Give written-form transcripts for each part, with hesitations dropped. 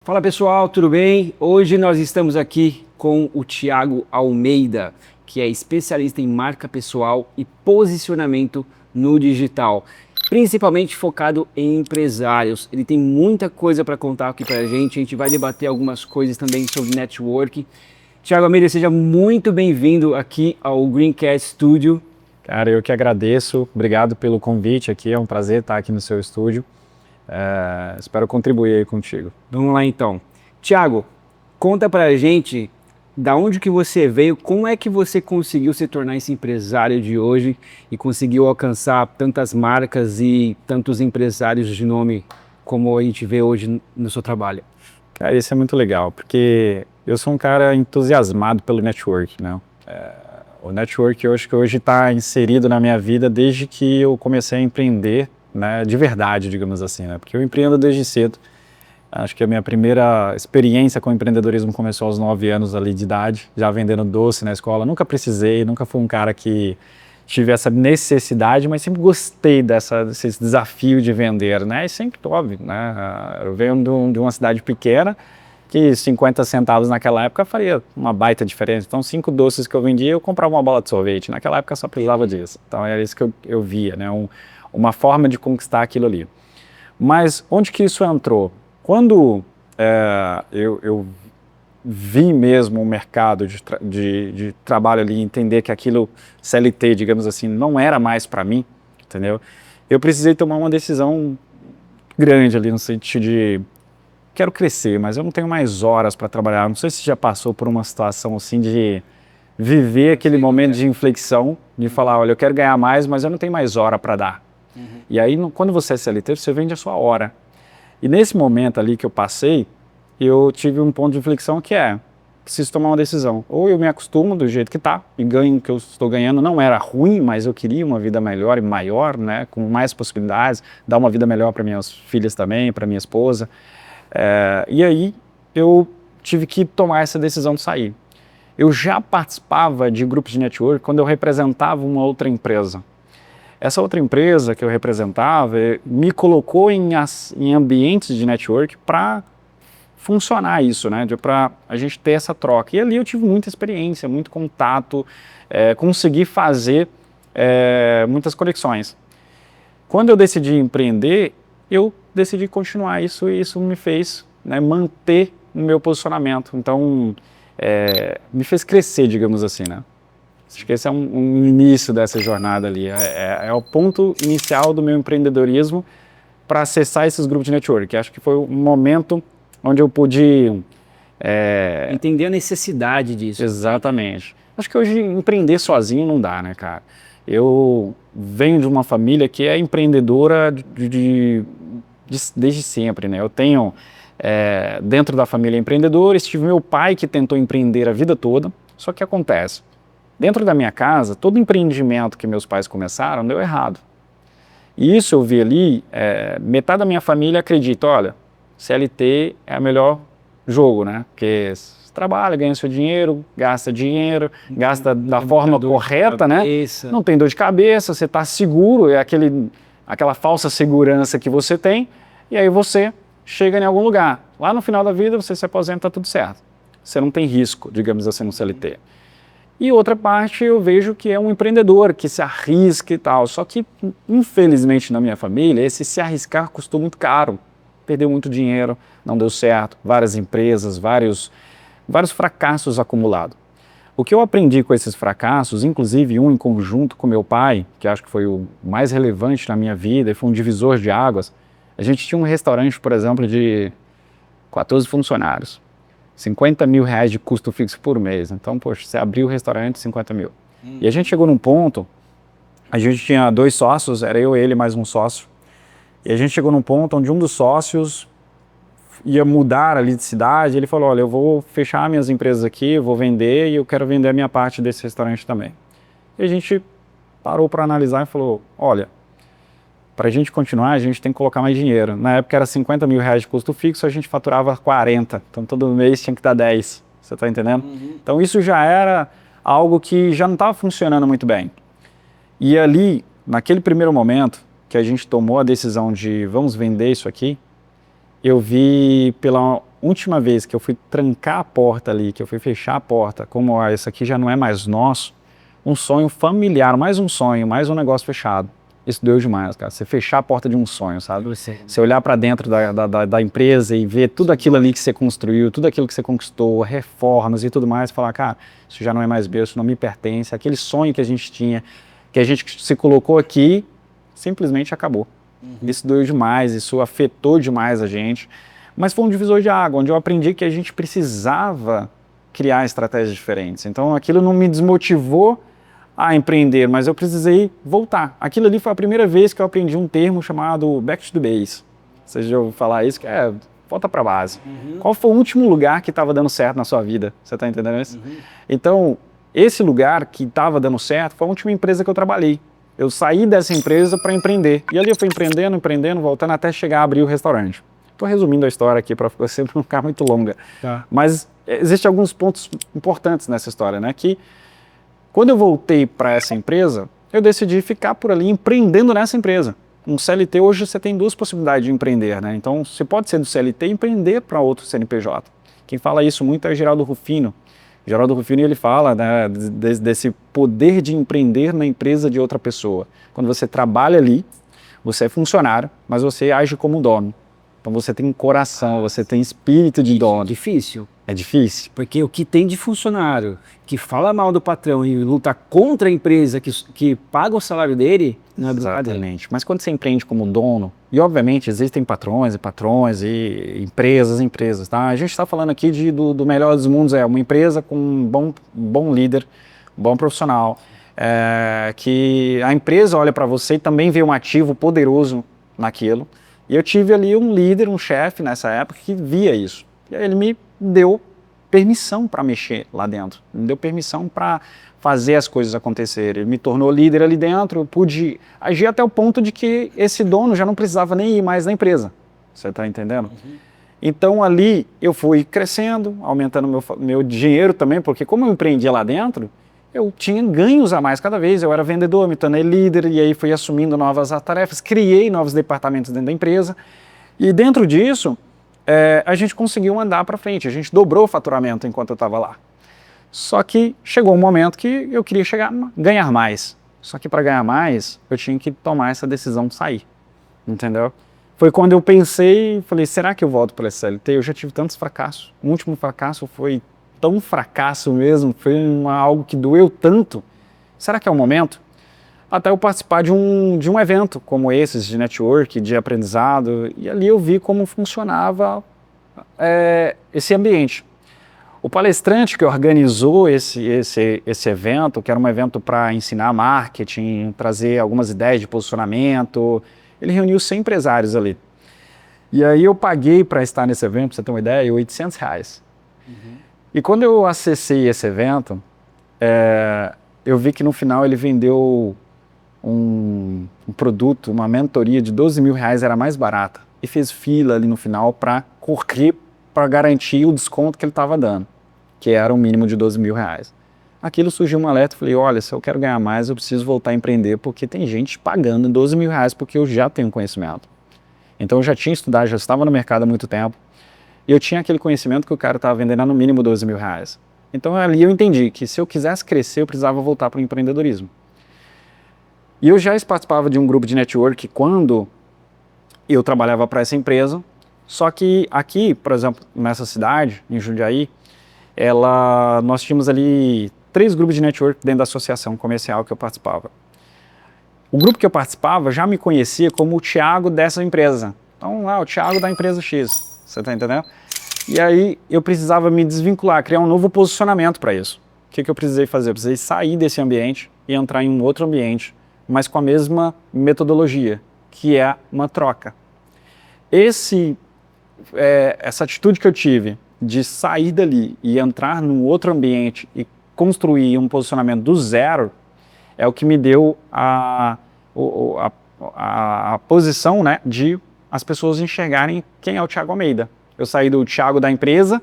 Fala pessoal, tudo bem? Hoje nós estamos aqui com o Thiago Almeida, que é especialista em marca pessoal e posicionamento no digital, principalmente focado em empresários. Ele tem muita coisa para contar aqui para a gente vai debater algumas coisas também sobre networking. Thiago Almeida, seja muito bem-vindo aqui ao Greencast Studio. Cara, eu que agradeço, obrigado pelo convite aqui, é um prazer estar aqui no seu estúdio. Espero contribuir aí contigo. Vamos lá então. Thiago, conta pra gente da onde que você veio, como é que você conseguiu se tornar esse empresário de hoje e conseguiu alcançar tantas marcas e tantos empresários de nome como a gente vê hoje no seu trabalho? Cara, isso é muito legal, porque eu sou um cara entusiasmado pelo network, né? O network eu acho que hoje está inserido na minha vida desde que eu comecei a empreender, né, de verdade, digamos assim, né? Porque eu empreendo desde cedo. Acho que a minha primeira experiência com empreendedorismo começou aos 9 anos ali de idade, já vendendo doce na escola. Nunca precisei, nunca fui um cara que tive essa necessidade, mas sempre gostei desse desafio de vender, né? E sempre, óbvio, né? Eu venho de uma cidade pequena, que 50 centavos naquela época faria uma baita diferença. Então, 5 doces que eu vendia, eu comprava uma bola de sorvete. Naquela época só precisava disso. Então, era isso que eu via, né? Uma forma de conquistar aquilo ali. Mas onde que isso entrou? Quando eu vi mesmo o mercado de trabalho ali, entender que aquilo CLT, digamos assim, não era mais para mim, entendeu? Eu precisei tomar uma decisão grande ali no sentido de quero crescer, mas eu não tenho mais horas para trabalhar. Não sei se já passou por uma situação assim de viver aquele momento de inflexão, de falar, olha, eu quero ganhar mais, mas eu não tenho mais hora para dar. E aí, quando você é CLT, você vende a sua hora. E nesse momento ali que eu passei, eu tive um ponto de inflexão que preciso tomar uma decisão. Ou eu me acostumo do jeito que tá, e ganho o que eu estou ganhando. Não era ruim, mas eu queria uma vida melhor e maior, né, com mais possibilidades, dar uma vida melhor para minhas filhas também, para minha esposa. E aí eu tive que tomar essa decisão de sair. Eu já participava de grupos de network quando eu representava uma outra empresa. Essa outra empresa que eu representava me colocou em ambientes de network para funcionar isso, né? Para a gente ter essa troca. E ali eu tive muita experiência, muito contato, consegui fazer muitas conexões. Quando eu decidi empreender, eu decidi continuar isso e isso me fez, né, manter o meu posicionamento. Então, me fez crescer, digamos assim, né? Acho que esse é um início dessa jornada ali, é o ponto inicial do meu empreendedorismo para acessar esses grupos de network. Acho que foi um momento onde eu pude... Entender a necessidade disso. Exatamente. Acho que hoje empreender sozinho não dá, né, cara? Eu venho de uma família que é empreendedora desde sempre, né? Eu tenho dentro da família empreendedores, tive meu pai que tentou empreender a vida toda, só que acontece... Dentro da minha casa, todo empreendimento que meus pais começaram deu errado. E isso eu vi ali, metade da minha família acredita, olha, CLT é o melhor jogo, né? Porque você trabalha, ganha seu dinheiro, gasta da forma correta, né? Não tem dor de cabeça, você está seguro, aquela falsa segurança que você tem, e aí você chega em algum lugar. Lá no final da vida você se aposenta, tá tudo certo. Você não tem risco, digamos assim, no CLT. E outra parte eu vejo que é um empreendedor que se arrisca e tal, só que infelizmente na minha família esse se arriscar custou muito caro, perdeu muito dinheiro, não deu certo, várias empresas, vários fracassos acumulados. O que eu aprendi com esses fracassos, inclusive um em conjunto com meu pai, que acho que foi o mais relevante na minha vida e foi um divisor de águas, a gente tinha um restaurante, por exemplo, de 14 funcionários. 50 mil reais de custo fixo por mês. Então, poxa, você abriu o restaurante, 50 mil. E a gente chegou num ponto, a gente tinha 2 sócios, era eu, ele, mais um sócio. E a gente chegou num ponto onde um dos sócios ia mudar ali de cidade. Ele falou, olha, eu vou fechar minhas empresas aqui, eu vou vender e eu quero vender a minha parte desse restaurante também. E a gente parou para analisar e falou, olha, para a gente continuar, a gente tem que colocar mais dinheiro. Na época era 50 mil reais de custo fixo, a gente faturava 40. Então todo mês tinha que dar 10. Você está entendendo? Então isso já era algo que já não estava funcionando muito bem. E ali, naquele primeiro momento que a gente tomou a decisão de vamos vender isso aqui, eu vi pela última vez que eu fui trancar a porta ali, que eu fui fechar a porta, como ó, isso aqui já não é mais nosso, um sonho familiar, mais um sonho, mais um negócio fechado. Isso doeu demais, cara. Você fechar a porta de um sonho, sabe? Você olhar para dentro da empresa e ver tudo aquilo ali que você construiu, tudo aquilo que você conquistou, reformas e tudo mais, falar, cara, isso já não é mais meu, isso não me pertence. Aquele sonho que a gente tinha, que a gente se colocou aqui, simplesmente acabou. Isso doeu demais, isso afetou demais a gente. Mas foi um divisor de água, onde eu aprendi que a gente precisava criar estratégias diferentes. Então aquilo não me desmotivou a empreender, mas eu precisei voltar. Aquilo ali foi a primeira vez que eu aprendi um termo chamado back to the base. Você já ouviu falar isso? Que é volta para a base. Qual foi o último lugar que estava dando certo na sua vida? Você está entendendo isso? Então, esse lugar que estava dando certo foi a última empresa que eu trabalhei. Eu saí dessa empresa para empreender. E ali eu fui empreendendo, voltando até chegar a abrir o restaurante. Estou resumindo a história aqui para sempre não ficar muito longa. Tá. Mas existem alguns pontos importantes nessa história, né? Que quando eu voltei para essa empresa, eu decidi ficar por ali empreendendo nessa empresa. Um CLT, hoje você tem duas possibilidades de empreender, né? Então, você pode ser do CLT e empreender para outro CNPJ. Quem fala isso muito é o Geraldo Rufino. Geraldo Rufino, ele fala, né, desse poder de empreender na empresa de outra pessoa. Quando você trabalha ali, você é funcionário, mas você age como um dono. Então você tem coração, você tem espírito de dono. Difícil. É difícil. Porque o que tem de funcionário que fala mal do patrão e luta contra a empresa que paga o salário dele, não é brincadeira. Exatamente. Mas quando você empreende como dono, e obviamente existem patrões e empresas, tá? A gente está falando aqui do melhor dos mundos, é uma empresa com um bom líder, bom profissional, que a empresa olha para você e também vê um ativo poderoso naquilo. E eu tive ali um líder, um chefe nessa época que via isso. E aí ele me deu permissão para mexer lá dentro, me deu permissão para fazer as coisas acontecerem. Ele me tornou líder ali dentro, eu pude agir até o ponto de que esse dono já não precisava nem ir mais na empresa. Você está entendendo? Então ali eu fui crescendo, aumentando meu dinheiro também, porque como eu empreendia lá dentro, eu tinha ganhos a mais cada vez. Eu era vendedor, me tornei líder e aí fui assumindo novas tarefas, criei novos departamentos dentro da empresa e dentro disso a gente conseguiu andar para frente, a gente dobrou o faturamento enquanto eu estava lá. Só que chegou um momento que eu queria ganhar mais. Só que para ganhar mais, eu tinha que tomar essa decisão de sair, entendeu? Foi quando eu pensei, falei, será que eu volto para a CLT? Eu já tive tantos fracassos. O último fracasso foi tão fracasso mesmo, foi algo que doeu tanto. Será que é o momento? Até eu participar de um evento como esses, de network, de aprendizado, e ali eu vi como funcionava esse ambiente. O palestrante que organizou esse evento, que era um evento para ensinar marketing, trazer algumas ideias de posicionamento, ele reuniu 100 empresários ali. E aí eu paguei para estar nesse evento, para você ter uma ideia, R$800. E quando eu acessei esse evento, eu vi que no final ele vendeu um produto, uma mentoria de R$12 mil, era mais barata. E fez fila ali no final para correr, para garantir o desconto que ele estava dando, que era um mínimo de R$12 mil. Aquilo surgiu um alerta, falei, olha, se eu quero ganhar mais, eu preciso voltar a empreender, porque tem gente pagando R$12 mil porque eu já tenho conhecimento. Então eu já tinha estudado, já estava no mercado há muito tempo, e eu tinha aquele conhecimento que o cara estava vendendo a no mínimo R$12 mil. Então ali eu entendi que se eu quisesse crescer, eu precisava voltar para o empreendedorismo. E eu já participava de um grupo de network quando eu trabalhava para essa empresa, só que aqui, por exemplo, nessa cidade, em Jundiaí, nós tínhamos ali 3 grupos de network dentro da associação comercial que eu participava. O grupo que eu participava já me conhecia como o Thiago dessa empresa. Então, o Thiago da empresa X, você está entendendo? E aí eu precisava me desvincular, criar um novo posicionamento para isso. O que eu precisei fazer? Eu precisei sair desse ambiente e entrar em um outro ambiente, mas com a mesma metodologia, que é uma troca. Essa atitude que eu tive de sair dali e entrar num outro ambiente e construir um posicionamento do zero é o que me deu a posição, né, de as pessoas enxergarem quem é o Thiago Almeida. Eu saí do Thiago da empresa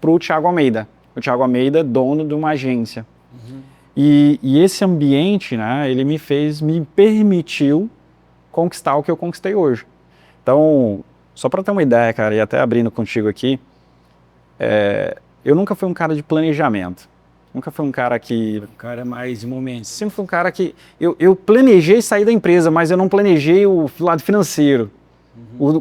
para o Thiago Almeida. O Thiago Almeida, dono de uma agência. E esse ambiente, né, ele me permitiu conquistar o que eu conquistei hoje. Então, só para ter uma ideia, cara, e até abrindo contigo aqui, eu nunca fui um cara de planejamento. Nunca fui um cara que... O cara mais de momentos. Sempre fui um cara que... Eu planejei sair da empresa, mas eu não planejei o lado financeiro.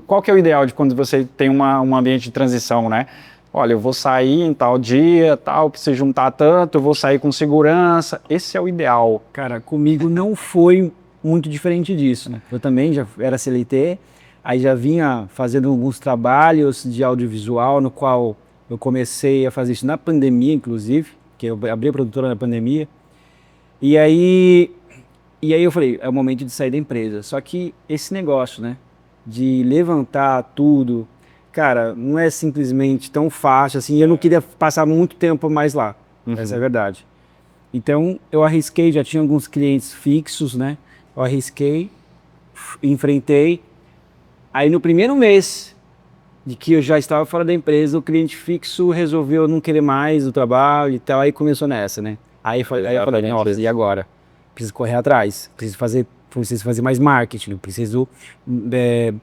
Qual que é o ideal de quando você tem um ambiente de transição, né? Olha, eu vou sair em tal dia, tal, preciso juntar tanto, eu vou sair com segurança. Esse é o ideal. Cara, comigo não foi muito diferente disso, né? Eu também já era CLT, aí já vinha fazendo alguns trabalhos de audiovisual, no qual eu comecei a fazer isso na pandemia, inclusive, que eu abri a produtora na pandemia. E aí eu falei, é o momento de sair da empresa. Só que esse negócio, né, de levantar tudo, cara, não é simplesmente tão fácil assim. Eu não queria passar muito tempo mais lá, essa é a verdade. Então eu arrisquei, já tinha alguns clientes fixos, né? Eu arrisquei, enfrentei. Aí no primeiro mês de que eu já estava fora da empresa, o cliente fixo resolveu não querer mais o trabalho e tal, aí começou nessa, né? Aí eu falei, ó, e agora? Preciso correr atrás, preciso fazer mais marketing, preciso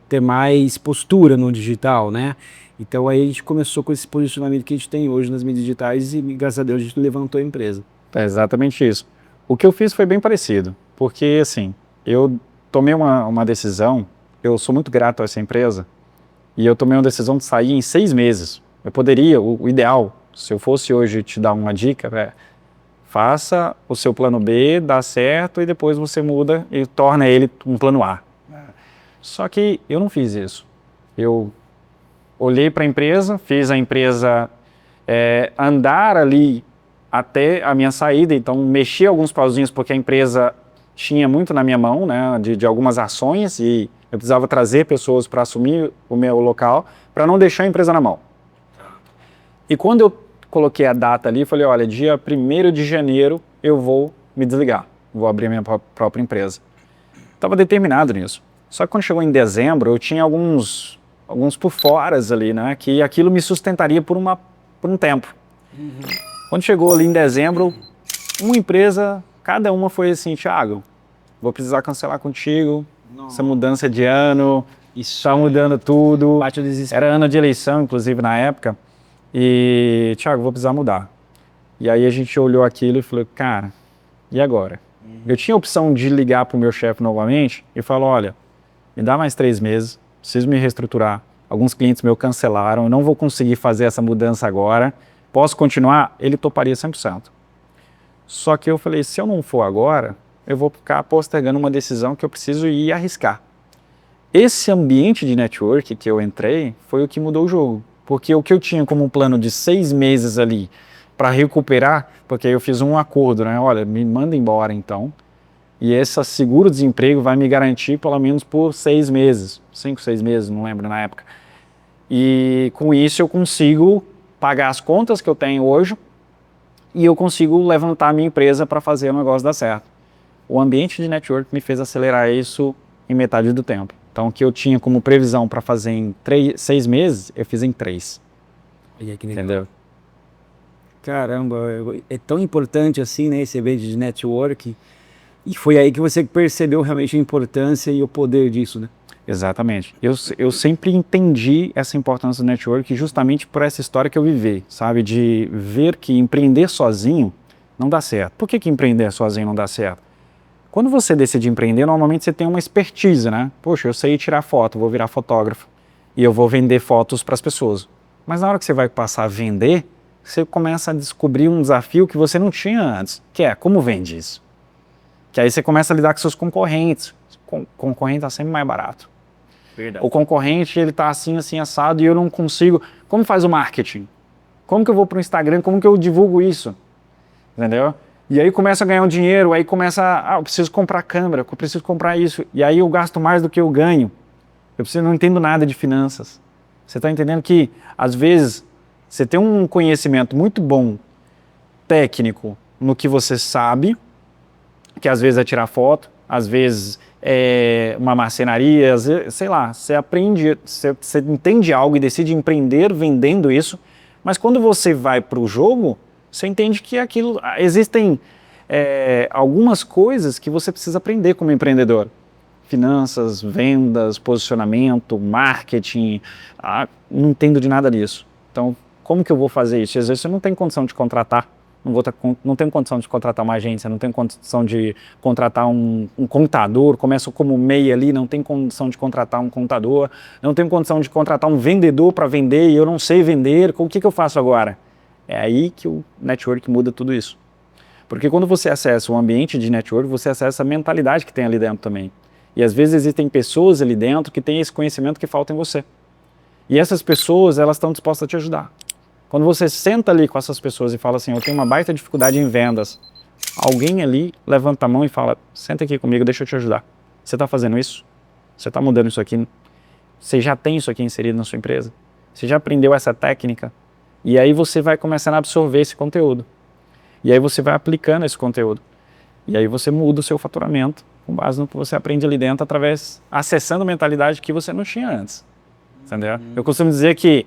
ter mais postura no digital, né? Então aí a gente começou com esse posicionamento que a gente tem hoje nas mídias digitais e graças a Deus a gente levantou a empresa. É exatamente isso. O que eu fiz foi bem parecido, porque assim, eu tomei uma decisão, eu sou muito grato a essa empresa, e eu tomei uma decisão de sair em 6 meses. Eu poderia, o ideal, se eu fosse hoje te dar uma dica, faça o seu plano B, dá certo, e depois você muda e torna ele um plano A. Só que eu não fiz isso. Eu olhei para a empresa, fiz a empresa andar ali até a minha saída, então mexi alguns pauzinhos porque a empresa tinha muito na minha mão, né, de algumas ações, e eu precisava trazer pessoas para assumir o meu local, para não deixar a empresa na mão. E quando eu coloquei a data ali, falei, olha, dia 1º de janeiro eu vou me desligar, vou abrir a minha própria empresa. Estava determinado nisso. Só que quando chegou em dezembro, eu tinha alguns por foras ali, né, que aquilo me sustentaria por um tempo. Quando chegou ali em dezembro, uma empresa, cada uma foi assim, Thiago, vou precisar cancelar contigo, essa mudança de ano, está mudando tudo. Bate o desespero. Era ano de eleição, inclusive, na época. E, Thiago, vou precisar mudar. E aí a gente olhou aquilo e falou, cara, e agora? Eu tinha a opção de ligar para o meu chefe novamente e falar, olha, me dá mais 3 meses, preciso me reestruturar. Alguns clientes meus cancelaram, eu não vou conseguir fazer essa mudança agora. Posso continuar? Ele toparia 100%. Só que eu falei, se eu não for agora, eu vou ficar postergando uma decisão que eu preciso ir arriscar. Esse ambiente de network que eu entrei foi o que mudou o jogo. Porque o que eu tinha como um plano de 6 meses ali para recuperar, porque eu fiz um acordo, né? Olha, me manda embora então. E esse seguro-desemprego vai me garantir pelo menos por 6 meses, 5, 6 meses, não lembro na época. E com isso eu consigo pagar as contas que eu tenho hoje e eu consigo levantar a minha empresa para fazer o negócio dar certo. O ambiente de network me fez acelerar isso em metade do tempo. Então, o que eu tinha como previsão para fazer em 6 meses, eu fiz em 3. Entendeu? Caramba, é tão importante assim, né, esse evento de network. E foi aí que você percebeu realmente a importância e o poder disso, né? Exatamente. Eu sempre entendi essa importância do network justamente por essa história que eu vivi, sabe? De ver que empreender sozinho não dá certo. Por que empreender sozinho não dá certo? Quando você decide empreender, normalmente você tem uma expertise, né? Poxa, eu sei tirar foto, vou virar fotógrafo e eu vou vender fotos para as pessoas. Mas na hora que você vai passar a vender, você começa a descobrir um desafio que você não tinha antes, que é como vende isso. Que aí você começa a lidar com seus concorrentes. O concorrente está sempre mais barato. Verdade. O concorrente, ele está assim, assim, assado e eu não consigo. Como faz o marketing? Como que eu vou para o Instagram? Como que eu divulgo isso? Entendeu? E aí começa a ganhar um dinheiro, aí começa, eu preciso comprar câmera, eu preciso comprar isso, e aí eu gasto mais do que eu ganho. Eu não entendo nada de finanças. Você está entendendo que, às vezes, você tem um conhecimento muito bom, técnico, no que você sabe, que às vezes é tirar foto, às vezes é uma marcenaria, às vezes, sei lá, você aprende, você entende algo e decide empreender vendendo isso, mas quando você vai para o jogo, você entende que existem algumas coisas que você precisa aprender como empreendedor. Finanças, vendas, posicionamento, marketing, não entendo de nada disso. Então, como que eu vou fazer isso? E às vezes você não tem condição de contratar, não tem condição de contratar uma agência, não tem condição de contratar um contador, começa como MEI ali, não tem condição de contratar um contador, não tem condição de contratar um vendedor para vender e eu não sei vender, o que eu faço agora? É aí que o network muda tudo isso. Porque quando você acessa o ambiente de network, você acessa a mentalidade que tem ali dentro também. E às vezes existem pessoas ali dentro que têm esse conhecimento que falta em você. E essas pessoas, elas estão dispostas a te ajudar. Quando você senta ali com essas pessoas e fala assim, eu tenho uma baita dificuldade em vendas, alguém ali levanta a mão e fala, senta aqui comigo, deixa eu te ajudar. Você está fazendo isso? Você está mudando isso aqui? Você já tem isso aqui inserido na sua empresa? Você já aprendeu essa técnica? E aí você vai começando a absorver esse conteúdo. E aí você vai aplicando esse conteúdo. E aí você muda o seu faturamento com base no que você aprende ali dentro, acessando mentalidade que você não tinha antes. Entendeu? Eu costumo dizer que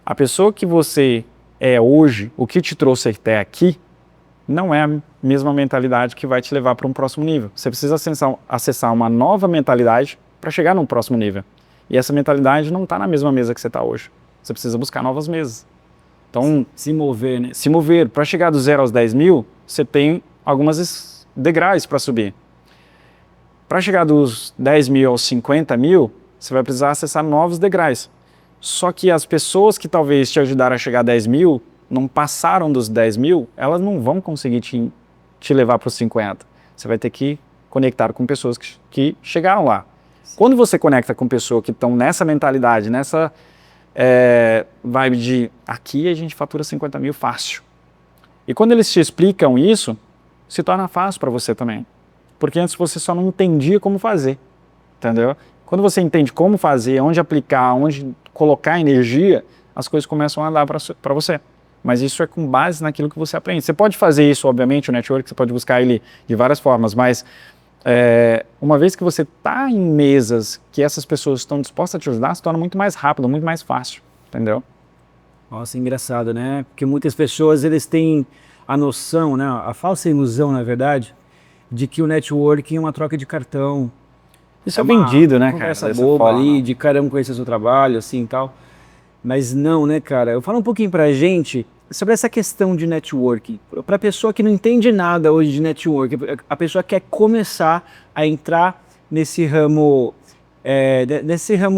a pessoa que você é hoje, o que te trouxe até aqui, não é a mesma mentalidade que vai te levar para um próximo nível. Você precisa acessar uma nova mentalidade para chegar num próximo nível. E essa mentalidade não está na mesma mesa que você está hoje. Você precisa buscar novas mesas. Então, Se mover, né? se mover. Para chegar do 0 aos 10 mil, você tem algumas degraus para subir. Para chegar dos 10 mil aos 50 mil, você vai precisar acessar novos degraus. Só que as pessoas que talvez te ajudaram a chegar a 10 mil, não passaram dos 10 mil, elas não vão conseguir te levar para os 50. Você vai ter que conectar com pessoas que chegaram lá. Quando você conecta com pessoas que estão nessa mentalidade, nessa vibe de aqui a gente fatura 50 mil fácil. E quando eles te explicam isso, se torna fácil para você também. Porque antes você só não entendia como fazer, entendeu? Quando você entende como fazer, onde aplicar, onde colocar energia, as coisas começam a andar para você. Mas isso é com base naquilo que você aprende. Você pode fazer isso, obviamente, o network, você pode buscar ele de várias formas, mas uma vez que você está em mesas que essas pessoas estão dispostas a te ajudar, se torna muito mais rápido, muito mais fácil, entendeu? Nossa, engraçado, né? Porque muitas pessoas, eles têm a noção, né? A falsa ilusão, na verdade, de que o networking é uma troca de cartão. Isso é vendido, né, cara? Conversa boba ali, de caramba conhecer seu trabalho, assim e tal. Mas não, né, cara? Eu falo um pouquinho pra gente sobre essa questão de networking. Pra pessoa que não entende nada hoje de networking, a pessoa quer começar a entrar nesse ramo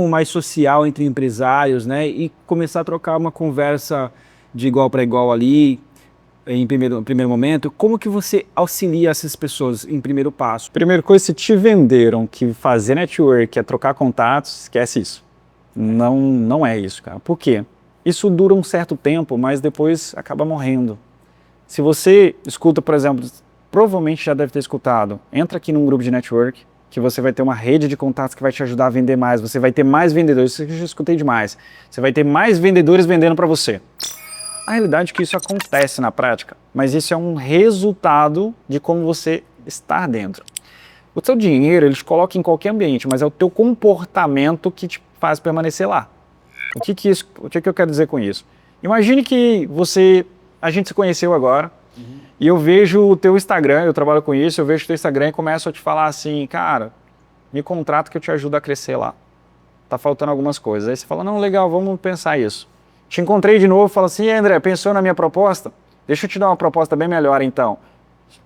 mais social entre empresários, né? E começar a trocar uma conversa de igual para igual ali, em primeiro momento. Como que você auxilia essas pessoas em primeiro passo? Primeira coisa, se te venderam que fazer network é trocar contatos, esquece isso. Não é isso, cara. Por quê? Isso dura um certo tempo, mas depois acaba morrendo. Se você escuta, por exemplo, provavelmente já deve ter escutado, entra aqui num grupo de network, que você vai ter uma rede de contatos que vai te ajudar a vender mais, você vai ter mais vendedores, isso eu já escutei demais, você vai ter mais vendedores vendendo para você. A realidade é que isso acontece na prática, mas isso é um resultado de como você está dentro. O seu dinheiro, ele te coloca em qualquer ambiente, mas é o teu comportamento que te faz permanecer lá. O que eu quero dizer com isso? Imagine que a gente se conheceu agora, e eu vejo o teu Instagram, eu trabalho com isso, eu vejo o teu Instagram e começo a te falar assim, cara, me contrata que eu te ajudo a crescer lá. Tá faltando algumas coisas. Aí você fala, não, legal, vamos pensar isso. Te encontrei de novo, falo assim, André, pensou na minha proposta? Deixa eu te dar uma proposta bem melhor então.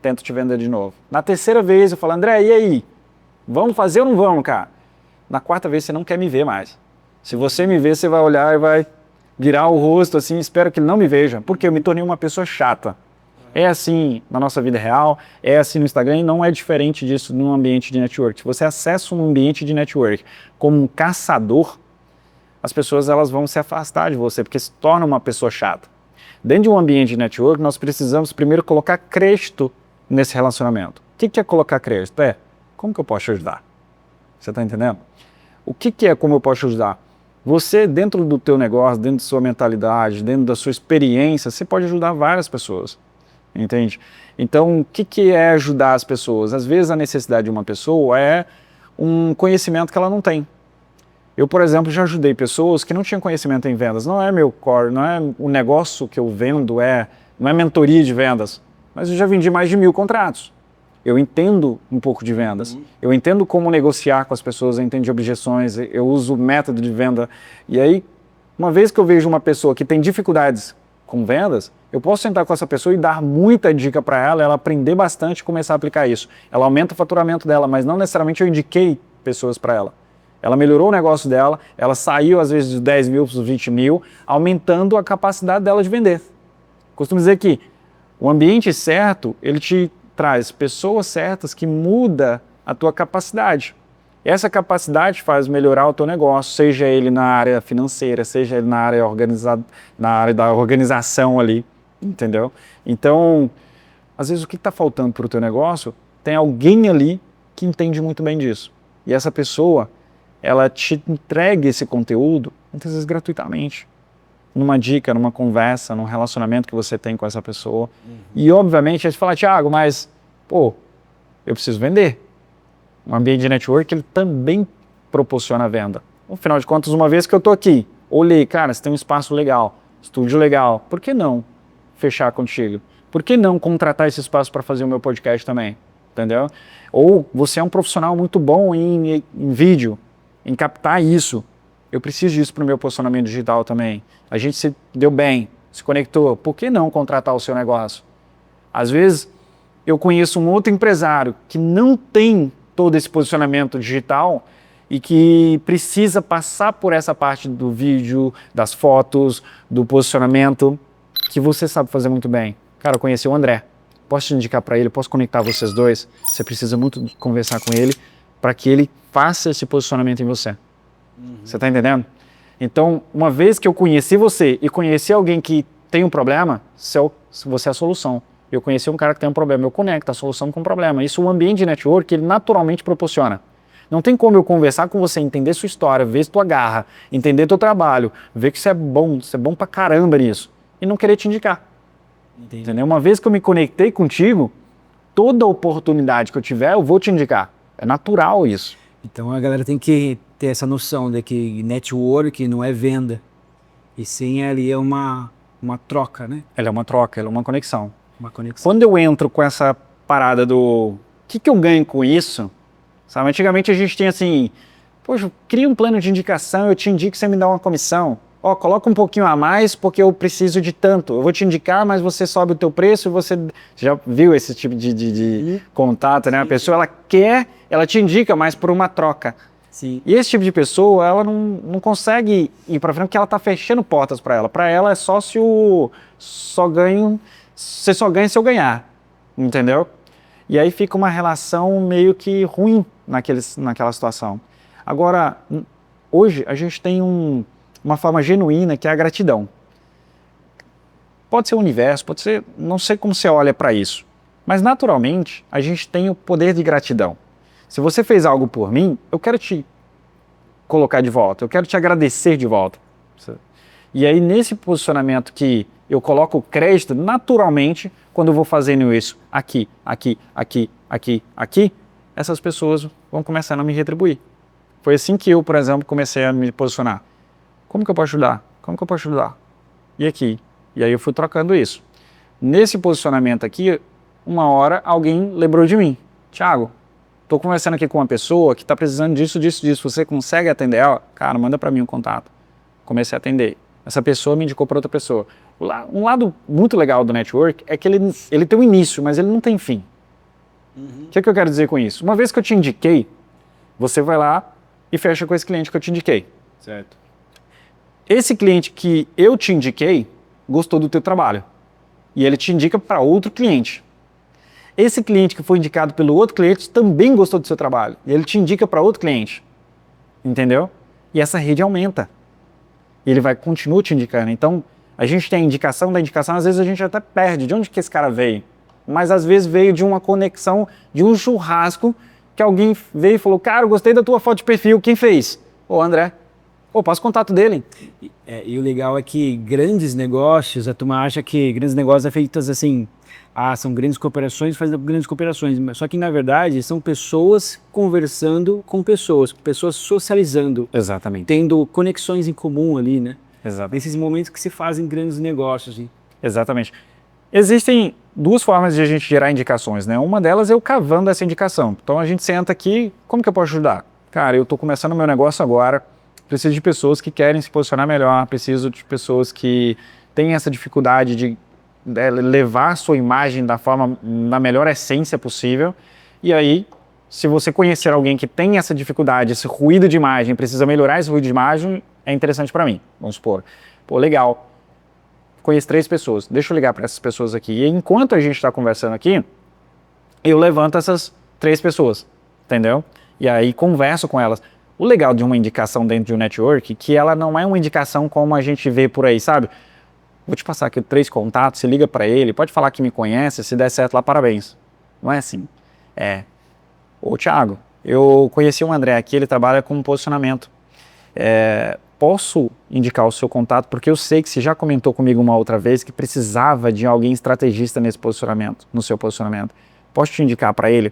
Tento te vender de novo. Na terceira vez eu falo, André, e aí? Vamos fazer ou não vamos, cara? Na quarta vez você não quer me ver mais. Se você me ver, você vai olhar e vai virar o rosto assim, espero que ele não me veja, porque eu me tornei uma pessoa chata. É assim na nossa vida real, é assim no Instagram e não é diferente disso num ambiente de network. Se você acessa um ambiente de network como um caçador, as pessoas elas vão se afastar de você, porque se torna uma pessoa chata. Dentro de um ambiente de network, nós precisamos primeiro colocar crédito nesse relacionamento. O que é colocar crédito? Como que eu posso te ajudar? Você está entendendo? O que é como eu posso te ajudar? Você, dentro do teu negócio, dentro da sua mentalidade, dentro da sua experiência, você pode ajudar várias pessoas. Entende? Então, o que é ajudar as pessoas? Às vezes a necessidade de uma pessoa é um conhecimento que ela não tem. Eu, por exemplo, já ajudei pessoas que não tinham conhecimento em vendas. Não é meu core, não é o negócio que eu vendo, não é mentoria de vendas. Mas eu já vendi mais de 1000 contratos. Eu entendo um pouco de vendas. Eu entendo como negociar com as pessoas, eu entendo de objeções, eu uso o método de venda. E aí, Uma vez que eu vejo uma pessoa que tem dificuldades com vendas, eu posso sentar com essa pessoa e dar muita dica para ela aprender bastante e começar a aplicar isso. Ela aumenta o faturamento dela, mas não necessariamente eu indiquei pessoas para ela. Ela melhorou o negócio dela, ela saiu às vezes de 10 mil para os 20 mil, aumentando a capacidade dela de vender. Costumo dizer que o ambiente certo, ele te traz pessoas certas que muda a tua capacidade. Essa capacidade faz melhorar o teu negócio, seja ele na área financeira, seja ele na área da organização ali, entendeu? Então, às vezes o que está faltando para o teu negócio, tem alguém ali que entende muito bem disso. E essa pessoa, ela te entrega esse conteúdo, muitas vezes gratuitamente, numa dica, numa conversa, num relacionamento que você tem com essa pessoa. E, obviamente, aí você fala, Thiago, mas, pô, eu preciso vender. Um ambiente de network, ele também proporciona venda. Afinal de contas, uma vez que eu estou aqui, olhei, cara, você tem um espaço legal, estúdio legal, por que não fechar contigo? Por que não contratar esse espaço para fazer o meu podcast também? Entendeu? Ou você é um profissional muito bom em vídeo, em captar isso. Eu preciso disso para o meu posicionamento digital também. A gente se deu bem, se conectou. Por que não contratar o seu negócio? Às vezes, eu conheço um outro empresário que não tem todo esse posicionamento digital e que precisa passar por essa parte do vídeo, das fotos, do posicionamento, que você sabe fazer muito bem. Cara, eu conheci o André. Posso te indicar para ele, posso conectar vocês dois. Você precisa muito conversar com ele para que ele faça esse posicionamento em você. Você está entendendo? Então, uma vez que eu conheci você e conheci alguém que tem um problema, você é a solução. Eu conheci um cara que tem um problema, eu conecto a solução com o problema. Isso o ambiente de network, ele naturalmente proporciona. Não tem como eu conversar com você, entender sua história, ver se tu agarra, entender teu trabalho, ver que você é bom pra caramba nisso, e não querer te indicar. Entendeu? Uma vez que eu me conectei contigo, toda oportunidade que eu tiver, eu vou te indicar. É natural isso. Então a galera tem que ter essa noção de que network não é venda, e sim ali é uma troca, né? Ela é uma troca, ela é uma conexão. Uma conexão. Quando eu entro com essa parada do o que eu ganho com isso, sabe? Antigamente a gente tinha assim, poxa, cria um plano de indicação, eu te indico, você me dá uma comissão. Ó, coloca um pouquinho a mais porque eu preciso de tanto. Eu vou te indicar, mas você sobe o teu preço e você já viu esse tipo de contato, né? Sim. A pessoa, ela te indica, mas por uma troca. Sim. E esse tipo de pessoa, ela não consegue ir para frente porque ela tá fechando portas para ela. Para ela é só se você só ganha se eu ganhar, entendeu? E aí fica uma relação meio que ruim naquela situação. Agora, hoje a gente tem uma forma genuína que é a gratidão. Pode ser o universo, pode ser, não sei como você olha para isso, mas naturalmente a gente tem o poder de gratidão. Se você fez algo por mim, eu quero te colocar de volta, eu quero te agradecer de volta. E aí nesse posicionamento que eu coloco o crédito, naturalmente, quando eu vou fazendo isso aqui, essas pessoas vão começando a me retribuir. Foi assim que eu, por exemplo, comecei a me posicionar. Como que eu posso ajudar? Como que eu posso ajudar? E aqui? E aí eu fui trocando isso. Nesse posicionamento aqui, uma hora alguém lembrou de mim. Thiago, estou conversando aqui com uma pessoa que está precisando disso. Você consegue atender ela? Cara, manda para mim um contato. Comecei a atender. Essa pessoa me indicou para outra pessoa. Um lado muito legal do network é que ele tem um início, mas ele não tem fim. O que eu quero dizer com isso? Uma vez que eu te indiquei, você vai lá e fecha com esse cliente que eu te indiquei. Certo. Esse cliente que eu te indiquei gostou do teu trabalho e ele te indica para outro cliente. Esse cliente que foi indicado pelo outro cliente também gostou do seu trabalho e ele te indica para outro cliente. Entendeu? E essa rede aumenta. E ele continua te indicando. Então, a gente tem a indicação da indicação, às vezes a gente até perde de onde que esse cara veio. Mas às vezes veio de uma conexão, de um churrasco, que alguém veio e falou, cara, eu gostei da tua foto de perfil, quem fez? Ô, André. Pô, passa o contato dele. E o legal é que grandes negócios, a turma acha que grandes negócios é feitos assim, são grandes cooperações, fazem grandes cooperações, só que na verdade são pessoas conversando com pessoas socializando. Exatamente. Tendo conexões em comum ali, né? Exato. Nesses momentos que se fazem grandes negócios. Hein? Exatamente. Existem duas formas de a gente gerar indicações, né? Uma delas é eu cavando essa indicação. Então a gente senta aqui, como que eu posso ajudar? Cara, eu estou começando o meu negócio agora, Preciso de pessoas que querem se posicionar melhor, preciso de pessoas que têm essa dificuldade de levar a sua imagem na melhor essência possível. E aí, se você conhecer alguém que tem essa dificuldade, esse ruído de imagem, precisa melhorar esse ruído de imagem, é interessante para mim. Vamos supor, pô, legal, conheço 3 pessoas, deixa eu ligar para essas pessoas aqui. E enquanto a gente está conversando aqui, eu levanto essas 3 pessoas, entendeu? E aí converso com elas. O legal de uma indicação dentro de um network é que ela não é uma indicação como a gente vê por aí, sabe? Vou te passar aqui 3 contatos, você liga para ele, pode falar que me conhece, se der certo lá, parabéns. Não é assim. Ô Thiago, eu conheci o André aqui, ele trabalha com posicionamento. Posso indicar o seu contato, porque eu sei que você já comentou comigo uma outra vez que precisava de alguém estrategista nesse posicionamento, no seu posicionamento. Posso te indicar para ele?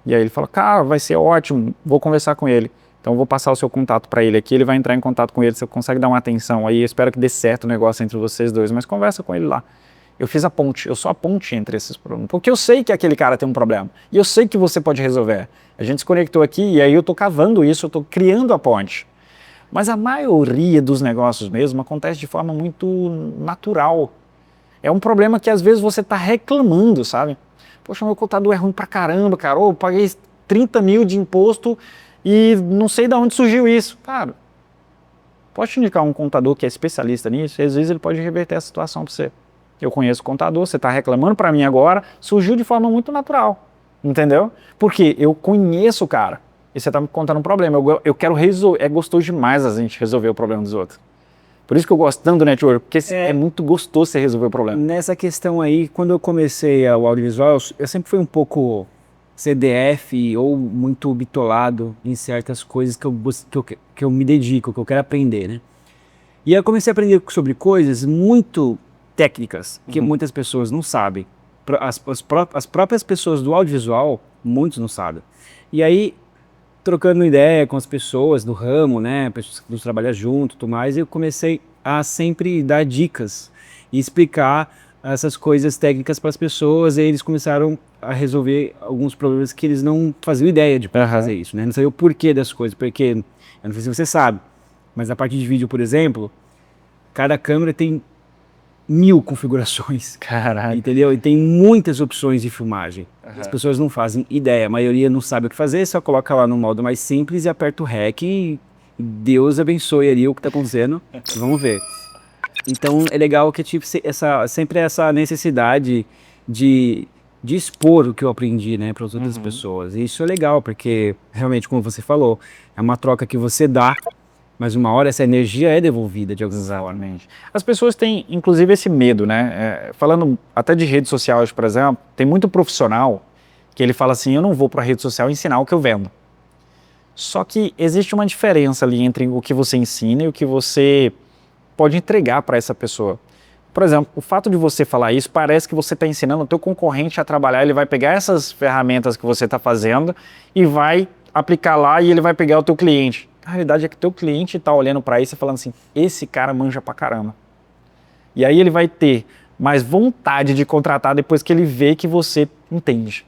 E aí ele fala, cara, vai ser ótimo, vou conversar com ele. Então eu vou passar o seu contato para ele aqui, ele vai entrar em contato com ele, você consegue dar uma atenção aí, eu espero que dê certo o negócio entre vocês dois, mas conversa com ele lá. Eu fiz a ponte, eu sou a ponte entre esses problemas, porque eu sei que aquele cara tem um problema, e eu sei que você pode resolver. A gente se conectou aqui e aí eu tô cavando isso, eu tô criando a ponte. Mas a maioria dos negócios mesmo acontece de forma muito natural. É um problema que às vezes você tá reclamando, sabe? Poxa, meu contador é ruim pra caramba, cara, eu paguei 30 mil de imposto e não sei de onde surgiu isso. Cara, posso te indicar um contador que é especialista nisso, e às vezes ele pode reverter a situação para você. Eu conheço o contador, você está reclamando para mim agora, surgiu de forma muito natural, entendeu? Porque eu conheço o cara, e você está me contando um problema, eu quero resolver, é gostoso demais a gente resolver o problema dos outros. Por isso que eu gosto tanto do network, porque é muito gostoso você resolver o problema. Nessa questão aí, quando eu comecei o audiovisual, eu sempre fui um pouco CDF ou muito bitolado em certas coisas que eu me dedico, que eu quero aprender, né? E aí eu comecei a aprender sobre coisas muito técnicas, que muitas pessoas não sabem. As próprias pessoas do audiovisual, muitos não sabem. E aí, trocando ideia com as pessoas do ramo, né, pessoas que nos trabalham junto, tudo mais, eu comecei a sempre dar dicas e explicar essas coisas técnicas para as pessoas, e eles começaram a resolver alguns problemas que eles não faziam ideia de fazer isso, né? Não sabia o porquê das coisas, porque, eu não sei se você sabe, mas na parte de vídeo, por exemplo, cada câmera tem 1000 configurações. Caralho. Entendeu? E tem muitas opções de filmagem. As pessoas não fazem ideia, a maioria não sabe o que fazer, só coloca lá no modo mais simples e aperta o REC e Deus abençoe ali o que está acontecendo. Vamos ver. Então é legal que tive sempre essa necessidade de expor o que eu aprendi, né, para as outras pessoas. E isso é legal, porque realmente, como você falou, é uma troca que você dá, mas uma hora essa energia é devolvida de alguma forma. As pessoas têm, inclusive, esse medo, né? Falando até de redes sociais, por exemplo, tem muito profissional que ele fala assim, eu não vou para a rede social ensinar o que eu vendo. Só que existe uma diferença ali entre o que você ensina e o que você pode entregar para essa pessoa. Por exemplo, o fato de você falar isso parece que você está ensinando o teu concorrente a trabalhar, ele vai pegar essas ferramentas que você está fazendo e vai aplicar lá e ele vai pegar o teu cliente. A realidade é que o teu cliente está olhando para isso e falando assim, esse cara manja pra caramba. E aí ele vai ter mais vontade de contratar depois que ele vê que você entende.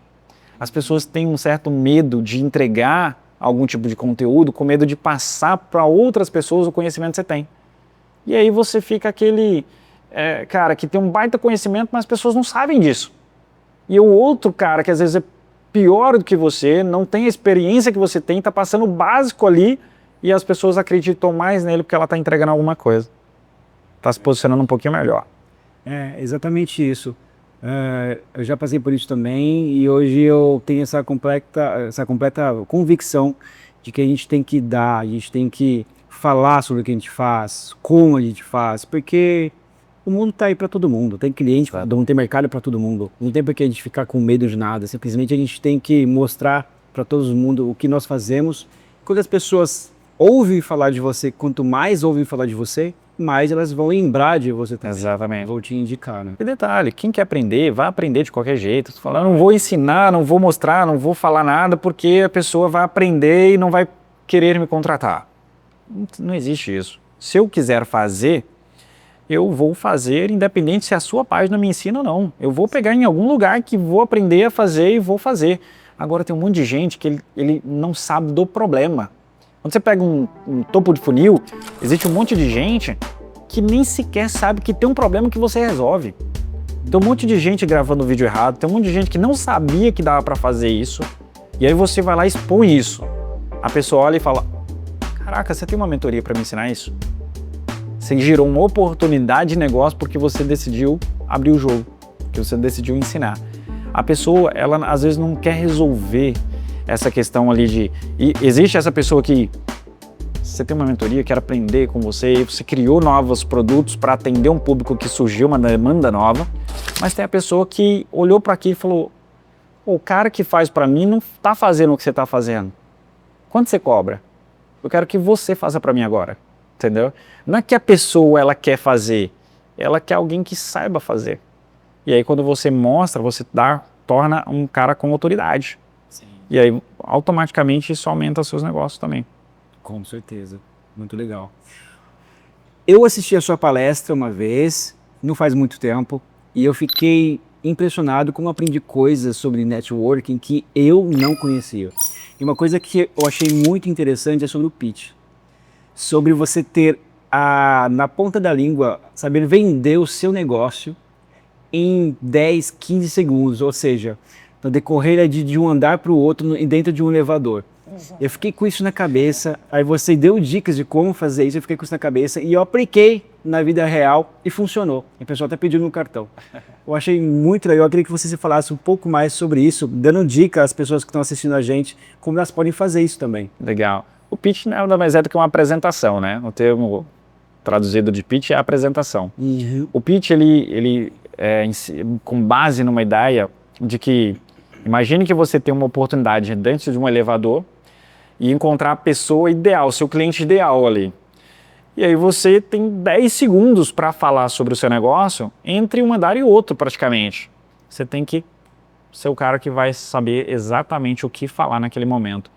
As pessoas têm um certo medo de entregar algum tipo de conteúdo, com medo de passar para outras pessoas o conhecimento que você tem. E aí você fica aquele cara que tem um baita conhecimento, mas as pessoas não sabem disso. E o outro cara que às vezes é pior do que você, não tem a experiência que você tem, está passando o básico ali e as pessoas acreditam mais nele porque ela está entregando alguma coisa. Está se posicionando um pouquinho melhor. É exatamente isso. Eu já passei por isso também e hoje eu tenho essa completa convicção de que a gente tem que dar, a gente tem que falar sobre o que a gente faz, como a gente faz, porque o mundo está aí para todo mundo, tem cliente, não tem mercado para todo mundo, não tem por que a gente ficar com medo de nada, simplesmente a gente tem que mostrar para todo mundo o que nós fazemos. Quando as pessoas ouvem falar de você, quanto mais ouvem falar de você, mais elas vão lembrar de você também. Exatamente. Vou te indicar, né? E detalhe, quem quer aprender, vai aprender de qualquer jeito. Você fala, não vou ensinar, não vou mostrar, não vou falar nada, porque a pessoa vai aprender e não vai querer me contratar. Não existe isso. Se eu quiser fazer, eu vou fazer, independente se a sua página me ensina ou não. Eu vou pegar em algum lugar que vou aprender a fazer e vou fazer. Agora tem um monte de gente que ele não sabe do problema. Quando você pega um topo de funil, existe um monte de gente que nem sequer sabe que tem um problema que você resolve. Tem um monte de gente gravando vídeo errado, tem um monte de gente que não sabia que dava para fazer isso, e aí você vai lá e expõe isso. A pessoa olha e fala, caraca, você tem uma mentoria para me ensinar isso? Você gerou uma oportunidade de negócio porque você decidiu abrir o jogo, porque você decidiu ensinar. A pessoa, ela às vezes não quer resolver essa questão ali de... E existe essa pessoa que você tem uma mentoria, quer aprender com você, e você criou novos produtos para atender um público que surgiu, uma demanda nova, mas tem a pessoa que olhou para aqui e falou, o cara que faz para mim não está fazendo o que você está fazendo. Quanto você cobra? Eu quero que você faça para mim agora, entendeu? Não é que a pessoa ela quer fazer, ela quer alguém que saiba fazer. E aí quando você mostra, você torna um cara com autoridade. Sim. E aí automaticamente isso aumenta os seus negócios também. Com certeza, muito legal. Eu assisti a sua palestra uma vez, não faz muito tempo, e eu fiquei impressionado como aprendi coisas sobre networking que eu não conhecia. E uma coisa que eu achei muito interessante é sobre o pitch. Sobre você ter na ponta da língua, saber vender o seu negócio em 10, 15 segundos, ou seja, no decorrer de um andar para o outro dentro de um elevador. Eu fiquei com isso na cabeça, aí você deu dicas de como fazer isso, eu fiquei com isso na cabeça e eu apliquei na vida real e funcionou. E o pessoal está pedindo no cartão. Eu achei muito legal, eu queria que você se falasse um pouco mais sobre isso, dando dica às pessoas que estão assistindo a gente, como elas podem fazer isso também. Legal. O pitch nada mais é do que uma apresentação, né? O termo traduzido de pitch é apresentação. Uhum. O pitch, ele é com base numa ideia de que, imagine que você tem uma oportunidade dentro de um elevador e encontrar a pessoa ideal, seu cliente ideal ali. E aí você tem 10 segundos para falar sobre o seu negócio entre um andar e outro praticamente. Você tem que ser o cara que vai saber exatamente o que falar naquele momento.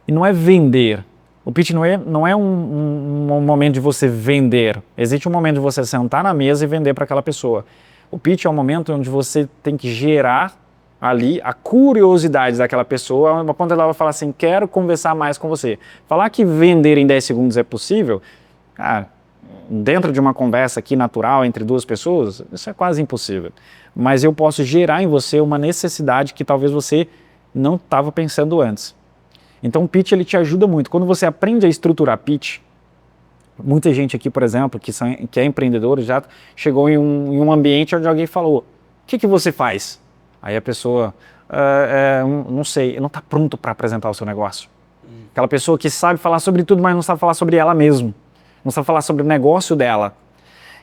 E não é vender. O pitch não é um momento de você vender. Existe um momento de você sentar na mesa e vender para aquela pessoa. O pitch é um momento onde você tem que gerar ali a curiosidade daquela pessoa, a ponto ela vai falar assim, quero conversar mais com você. Falar que vender em 10 segundos é possível, cara, dentro de uma conversa aqui natural entre duas pessoas, isso é quase impossível. Mas eu posso gerar em você uma necessidade que talvez você não estava pensando antes. Então o pitch ele te ajuda muito. Quando você aprende a estruturar pitch, muita gente aqui, por exemplo, que é empreendedor, já chegou em um ambiente onde alguém falou, o que você faz? Aí a pessoa, não sei, não está pronto para apresentar o seu negócio. Aquela pessoa que sabe falar sobre tudo, mas não sabe falar sobre ela mesma. Não sabe falar sobre o negócio dela.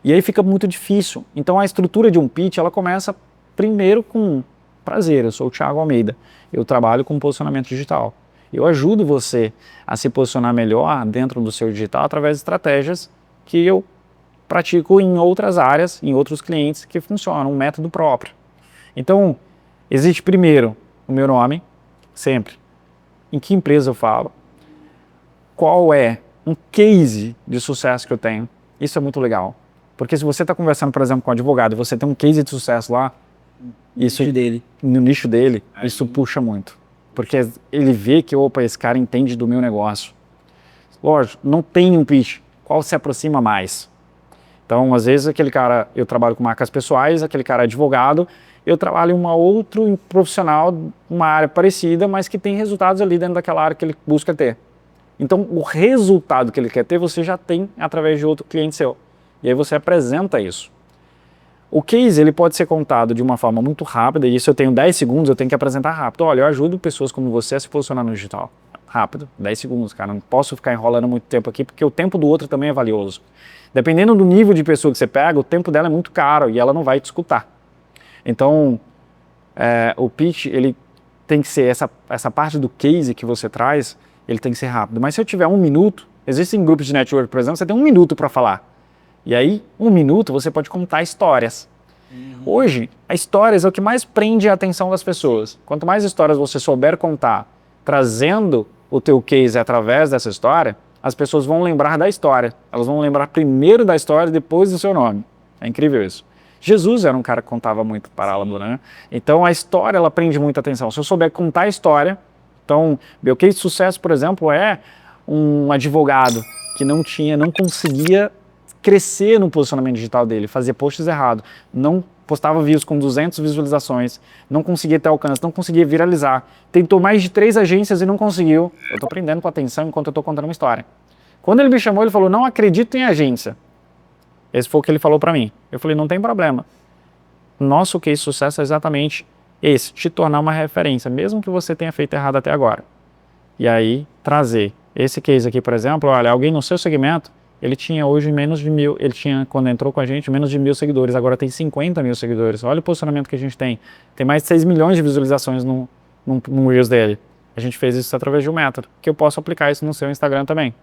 E aí fica muito difícil. Então a estrutura de um pitch, ela começa primeiro com prazer. Eu sou o Thiago Almeida. Eu trabalho com posicionamento digital. Eu ajudo você a se posicionar melhor dentro do seu digital através de estratégias que eu pratico em outras áreas, em outros clientes que funcionam, um método próprio. Então, existe primeiro o meu nome, sempre. Em que empresa eu falo? Qual é um case de sucesso que eu tenho? Isso é muito legal. Porque se você está conversando, por exemplo, com um advogado e você tem um case de sucesso lá, no nicho dele, isso puxa muito. Porque ele vê que, opa, esse cara entende do meu negócio. Lógico, não tem um pitch. Qual se aproxima mais? Então, às vezes, aquele cara, eu trabalho com marcas pessoais, aquele cara é advogado, eu trabalho em uma outra profissional, uma área parecida, mas que tem resultados ali dentro daquela área que ele busca ter. Então, o resultado que ele quer ter, você já tem através de outro cliente seu. E aí você apresenta isso. O case, ele pode ser contado de uma forma muito rápida, e isso eu tenho 10 segundos, eu tenho que apresentar rápido. Olha, eu ajudo pessoas como você a se posicionar no digital. Rápido, 10 segundos, cara. Não posso ficar enrolando muito tempo aqui, porque o tempo do outro também é valioso. Dependendo do nível de pessoa que você pega, o tempo dela é muito caro e ela não vai te escutar. Então, o pitch, ele tem que ser, essa parte do case que você traz, ele tem que ser rápido. Mas se eu tiver 1 minuto, existem grupos de network, por exemplo, você tem 1 minuto para falar. E aí, 1 minuto, você pode contar histórias. Hoje, as histórias é o que mais prende a atenção das pessoas. Quanto mais histórias você souber contar, trazendo o teu case através dessa história, as pessoas vão lembrar da história. Elas vão lembrar primeiro da história, depois do seu nome. É incrível isso. Jesus era um cara que contava muito parábola, né? Então a história, ela prende muita atenção. Se eu souber contar a história, então meu case de sucesso, por exemplo, é um advogado que não conseguia crescer no posicionamento digital dele, fazia posts errados, não postava views com 200 visualizações, não conseguia ter alcance, não conseguia viralizar, tentou mais de 3 agências e não conseguiu. Eu tô prendendo com atenção enquanto eu tô contando uma história. Quando ele me chamou, ele falou, não acredito em agência. Esse foi o que ele falou para mim. Eu falei, não tem problema. Nosso case de sucesso é exatamente esse, te tornar uma referência, mesmo que você tenha feito errado até agora. E aí, trazer esse case aqui, por exemplo, olha, alguém no seu segmento, ele tinha hoje menos de 1.000, ele tinha, quando entrou com a gente, menos de 1.000 seguidores, agora tem 50 mil seguidores. Olha o posicionamento que a gente tem. Tem mais de 6 milhões de visualizações no Reels dele. A gente fez isso através de um método, que eu posso aplicar isso no seu Instagram também.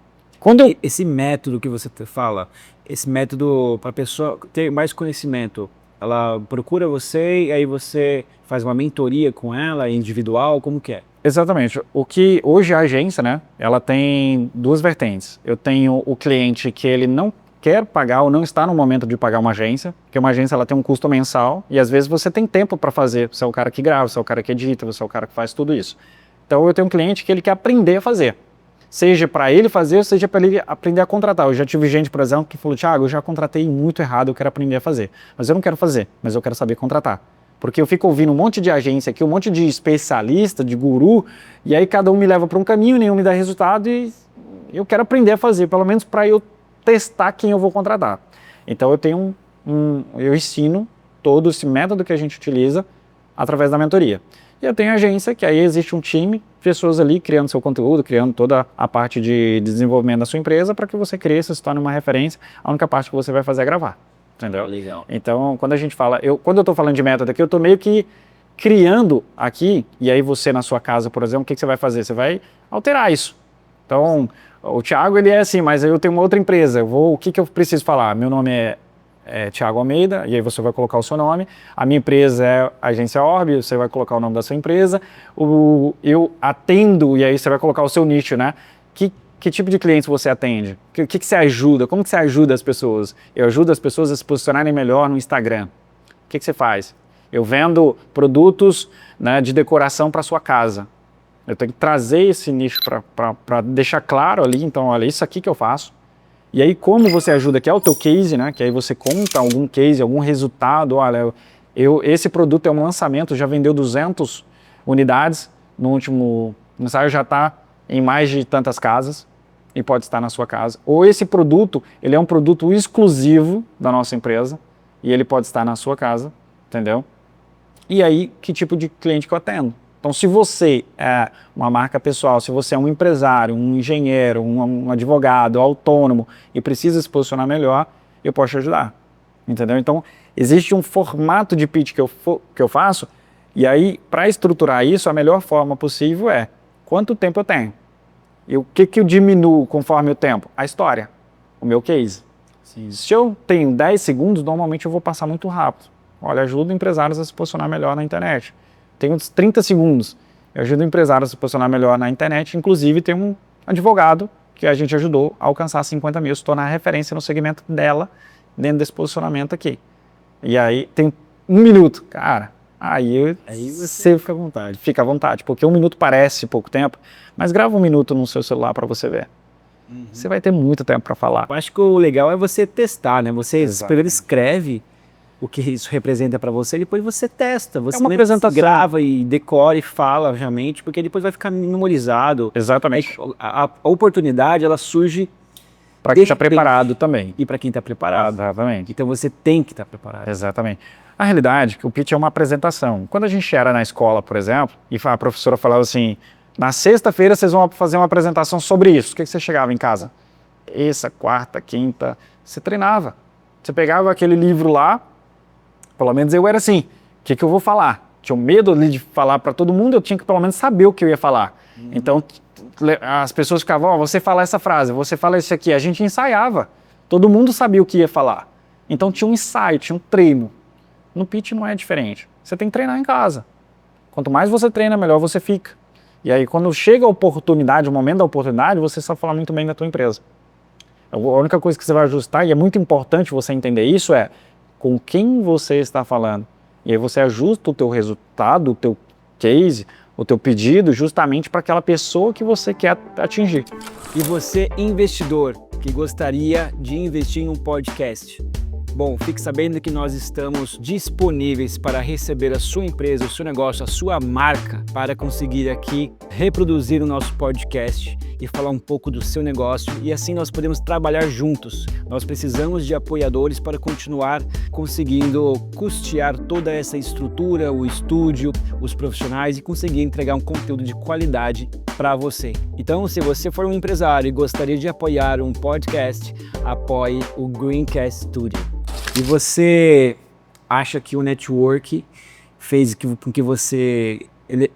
Esse método que você fala, esse método para a pessoa ter mais conhecimento, ela procura você e aí você faz uma mentoria com ela, individual, como que é? Exatamente. O que hoje a agência, né, ela tem 2 vertentes. Eu tenho o cliente que ele não quer pagar ou não está no momento de pagar uma agência, porque uma agência ela tem um custo mensal e às vezes você tem tempo para fazer. Você é o cara que grava, você é o cara que edita, você é o cara que faz tudo isso. Então eu tenho um cliente que ele quer aprender a fazer. Seja para ele fazer, ou seja para ele aprender a contratar. Eu já tive gente, por exemplo, que falou, Thiago, eu já contratei muito errado, eu quero aprender a fazer. Mas eu não quero fazer, mas eu quero saber contratar. Porque eu fico ouvindo um monte de agência aqui, um monte de especialista, de guru, e aí cada um me leva para um caminho, nenhum me dá resultado e eu quero aprender a fazer, pelo menos para eu testar quem eu vou contratar. Então eu tenho eu ensino todo esse método que a gente utiliza através da mentoria. E eu tenho agência, que aí existe um time, pessoas ali criando seu conteúdo, criando toda a parte de desenvolvimento da sua empresa para que você cresça, se torne uma referência. A única parte que você vai fazer é gravar, entendeu? Legal. Então, quando a gente fala, quando eu estou falando de método aqui, eu estou meio que criando aqui, e aí você na sua casa, por exemplo, o que você vai fazer? Você vai alterar isso. Então, o Thiago, ele é assim, mas eu tenho uma outra empresa, o que eu preciso falar? Meu nome é Thiago Almeida, e aí você vai colocar o seu nome. A minha empresa é a Agência Orbe, você vai colocar o nome da sua empresa. Eu atendo, e aí você vai colocar o seu nicho, né? Que tipo de clientes você atende? O que você ajuda? Como que você ajuda as pessoas? Eu ajudo as pessoas a se posicionarem melhor no Instagram. O que você faz? Eu vendo produtos, né, de decoração para sua casa. Eu tenho que trazer esse nicho para deixar claro ali, então, olha, isso aqui que eu faço. E aí, como você ajuda, que é o teu case, né? Que aí você conta algum case, algum resultado. Olha, esse produto é um lançamento, já vendeu 200 unidades. No último ensaio já está em mais de tantas casas e pode estar na sua casa. Ou esse produto, ele é um produto exclusivo da nossa empresa e ele pode estar na sua casa, entendeu? E aí, que tipo de cliente que eu atendo? Então, se você é uma marca pessoal, se você é um empresário, um engenheiro, um advogado, autônomo e precisa se posicionar melhor, eu posso te ajudar, entendeu? Então, existe um formato de pitch que eu faço e aí, para estruturar isso, a melhor forma possível é quanto tempo eu tenho. E o que eu diminuo conforme o tempo? A história, o meu case. Sim. Se eu tenho 10 segundos, normalmente eu vou passar muito rápido. Olha, ajudo empresários a se posicionar melhor na internet. Tem uns 30 segundos. Eu ajudo empresários a se posicionar melhor na internet. Inclusive, tem um advogado que a gente ajudou a alcançar 50 mil, se tornar referência no segmento dela, dentro desse posicionamento aqui. E aí, tem 1 minuto. Cara, aí você fica à vontade. Fica à vontade, porque 1 minuto parece pouco tempo, mas grava 1 minuto no seu celular para você ver. Uhum. Você vai ter muito tempo para falar. Eu acho que o legal é você testar, né? Você primeiro escreve o que isso representa para você, depois você testa, você uma apresentação. Grava e decora e fala realmente, porque depois vai ficar memorizado. Exatamente. A oportunidade, ela surge para quem está preparado também. E para quem está preparado. Exatamente. Então você tem que estar preparado. Exatamente. A realidade é que o pitch é uma apresentação. Quando a gente era na escola, por exemplo, e a professora falava assim, na sexta-feira vocês vão fazer uma apresentação sobre isso. O que você chegava em casa? Terça, quarta, quinta, você treinava. Você pegava aquele livro lá, pelo menos eu era assim, o que eu vou falar? Tinha medo ali de falar para todo mundo, eu tinha que pelo menos saber o que eu ia falar. Então, as pessoas ficavam, você fala essa frase, você fala isso aqui, a gente ensaiava. Todo mundo sabia o que ia falar. Então tinha um ensaio, tinha um treino. No pitch não é diferente. Você tem que treinar em casa. Quanto mais você treina, melhor você fica. E aí, quando chega a oportunidade, o momento da oportunidade, você só fala muito bem da tua empresa. A única coisa que você vai ajustar, e é muito importante você entender isso, é com quem você está falando. E aí você ajusta o teu resultado, o teu case, o teu pedido, justamente para aquela pessoa que você quer atingir. E você, investidor, que gostaria de investir em um podcast? Bom, fique sabendo que nós estamos disponíveis para receber a sua empresa, o seu negócio, a sua marca, para conseguir aqui reproduzir o nosso podcast e falar um pouco do seu negócio, e assim nós podemos trabalhar juntos. Nós precisamos de apoiadores para continuar conseguindo custear toda essa estrutura, o estúdio, os profissionais, e conseguir entregar um conteúdo de qualidade para você. Então, se você for um empresário e gostaria de apoiar um podcast, apoie o Greencast Studio. E você acha que o network fez com que você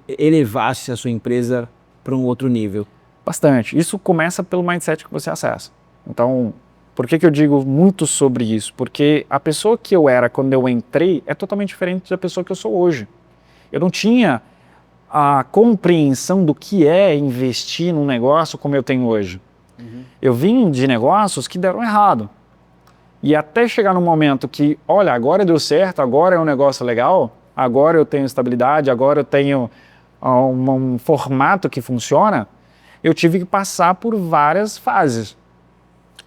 elevasse a sua empresa para um outro nível? Bastante. Isso começa pelo mindset que você acessa. Então, por que eu digo muito sobre isso? Porque a pessoa que eu era quando eu entrei é totalmente diferente da pessoa que eu sou hoje. Eu não tinha a compreensão do que é investir num negócio como eu tenho hoje. Eu vim de negócios que deram errado. E até chegar no momento que, olha, agora deu certo, agora é um negócio legal, agora eu tenho estabilidade, agora eu tenho um formato que funciona, eu tive que passar por várias fases.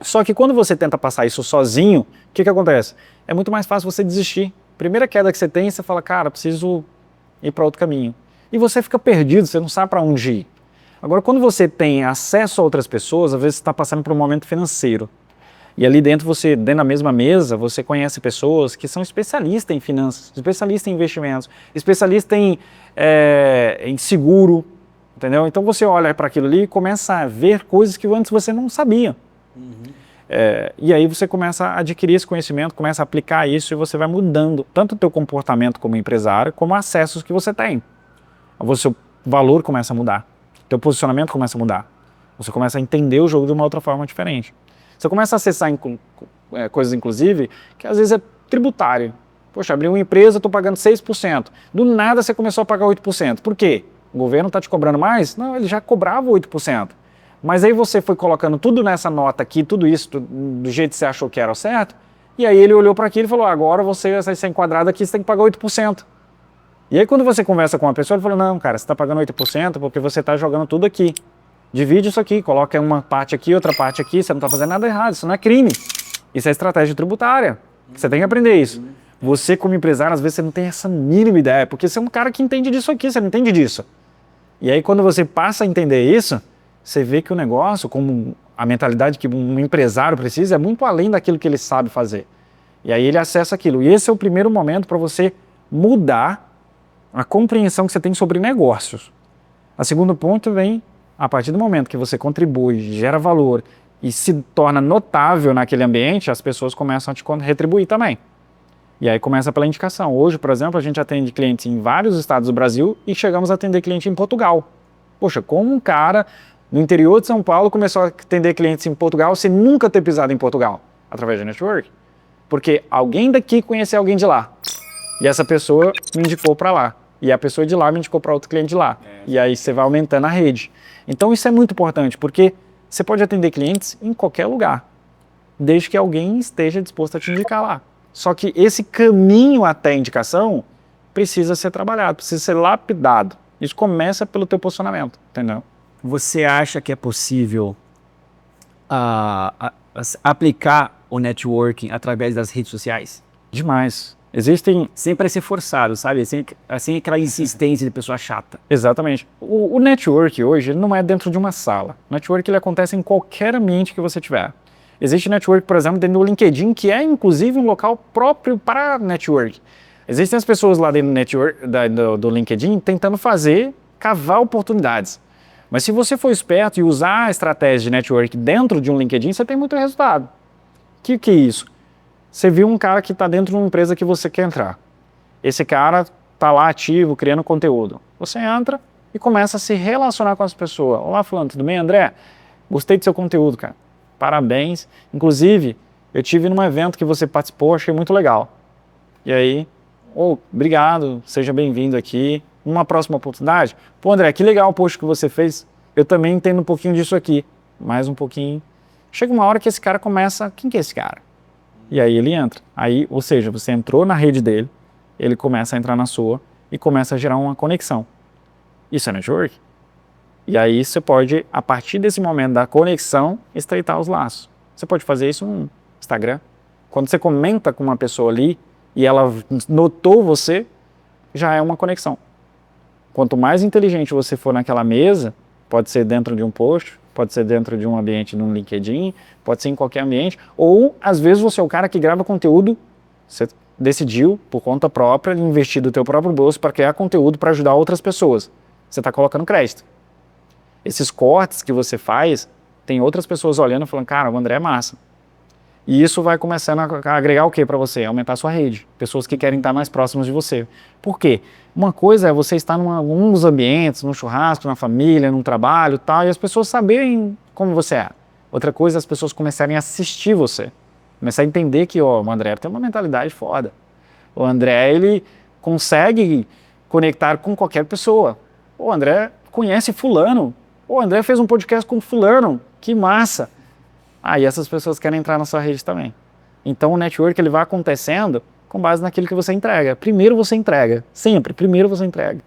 Só que quando você tenta passar isso sozinho, o que acontece? É muito mais fácil você desistir. Primeira queda que você tem, você fala, cara, preciso ir para outro caminho. E você fica perdido, você não sabe para onde ir. Agora, quando você tem acesso a outras pessoas, às vezes você está passando por um momento financeiro. E ali dentro da mesma mesa, você conhece pessoas que são especialistas em finanças, especialistas em investimentos, especialistas em seguro, entendeu? Então você olha para aquilo ali e começa a ver coisas que antes você não sabia. E aí você começa a adquirir esse conhecimento, começa a aplicar isso, e você vai mudando tanto o teu comportamento como empresário, como acessos que você tem. O seu valor começa a mudar, teu posicionamento começa a mudar, você começa a entender o jogo de uma outra forma diferente. Você começa a acessar coisas, inclusive, que às vezes é tributário. Poxa, abri uma empresa, estou pagando 6%. Do nada você começou a pagar 8%. Por quê? O governo está te cobrando mais? Não, ele já cobrava 8%. Mas aí você foi colocando tudo nessa nota aqui, tudo isso do jeito que você achou que era o certo, e aí ele olhou para aquilo e falou, agora você vai ser enquadrado aqui, você tem que pagar 8%. E aí quando você conversa com uma pessoa, ele falou, não, cara, você está pagando 8% porque você está jogando tudo aqui. Divide isso aqui, coloca uma parte aqui, outra parte aqui, você não está fazendo nada errado, isso não é crime. Isso é estratégia tributária. Você tem que aprender isso. Você, como empresário, às vezes você não tem essa mínima ideia, porque você é um cara que entende disso aqui, você não entende disso. E aí quando você passa a entender isso, você vê que o negócio, como a mentalidade que um empresário precisa, é muito além daquilo que ele sabe fazer. E aí ele acessa aquilo. E esse é o primeiro momento para você mudar a compreensão que você tem sobre negócios. O segundo ponto vem a partir do momento que você contribui, gera valor e se torna notável naquele ambiente, as pessoas começam a te retribuir também. E aí começa pela indicação. Hoje, por exemplo, a gente atende clientes em vários estados do Brasil e chegamos a atender cliente em Portugal. Poxa, como um cara no interior de São Paulo começou a atender clientes em Portugal sem nunca ter pisado em Portugal? Através de network. Porque alguém daqui conheceu alguém de lá. E essa pessoa me indicou para lá. E a pessoa de lá me indicou para outro cliente de lá. E aí você vai aumentando a rede. Então isso é muito importante, porque você pode atender clientes em qualquer lugar, desde que alguém esteja disposto a te indicar lá. Só que esse caminho até a indicação precisa ser trabalhado, precisa ser lapidado. Isso começa pelo teu posicionamento, entendeu? Você acha que é possível aplicar o networking através das redes sociais? Demais. Existem... Sem parecer forçado, sabe? Sem aquela insistência de pessoa chata. Exatamente. O network hoje ele não é dentro de uma sala. O network ele acontece em qualquer ambiente que você tiver. Existe network, por exemplo, dentro do LinkedIn, que é inclusive um local próprio para network. Existem as pessoas lá dentro do network, do LinkedIn tentando cavar oportunidades. Mas se você for esperto e usar a estratégia de network dentro de um LinkedIn, você tem muito resultado. O que é isso? Você viu um cara que está dentro de uma empresa que você quer entrar. Esse cara está lá ativo, criando conteúdo. Você entra e começa a se relacionar com as pessoas. Olá, fulano, tudo bem, André? Gostei do seu conteúdo, cara. Parabéns. Inclusive, eu tive num evento que você participou, achei muito legal. E aí, obrigado, seja bem-vindo aqui. Uma próxima oportunidade. Pô, André, que legal o post que você fez. Eu também entendo um pouquinho disso aqui. Mais um pouquinho. Chega uma hora que esse cara começa... Quem que é esse cara? E aí ele entra. Aí, ou seja, você entrou na rede dele, ele começa a entrar na sua e começa a gerar uma conexão. Isso é network? E aí você pode, a partir desse momento da conexão, estreitar os laços. Você pode fazer isso no Instagram. Quando você comenta com uma pessoa ali e ela notou você, já é uma conexão. Quanto mais inteligente você for naquela mesa, pode ser dentro de um post, pode ser dentro de um ambiente no LinkedIn, pode ser em qualquer ambiente, ou às vezes você é o cara que grava conteúdo, você decidiu, por conta própria, investir do teu próprio bolso para criar conteúdo para ajudar outras pessoas. Você está colocando crédito. Esses cortes que você faz, tem outras pessoas olhando e falando, cara, o André é massa. E isso vai começando a agregar o que para você? Aumentar a sua rede. Pessoas que querem estar mais próximas de você. Por quê? Uma coisa é você estar em alguns ambientes, num churrasco, na família, num trabalho e tal, e as pessoas saberem como você é. Outra coisa é as pessoas começarem a assistir você. Começar a entender que o André tem uma mentalidade foda. O André, ele consegue conectar com qualquer pessoa. O André conhece fulano. O André fez um podcast com fulano. Que massa! E essas pessoas querem entrar na sua rede também. Então o network ele vai acontecendo com base naquilo que você entrega. Primeiro você entrega, sempre, primeiro você entrega.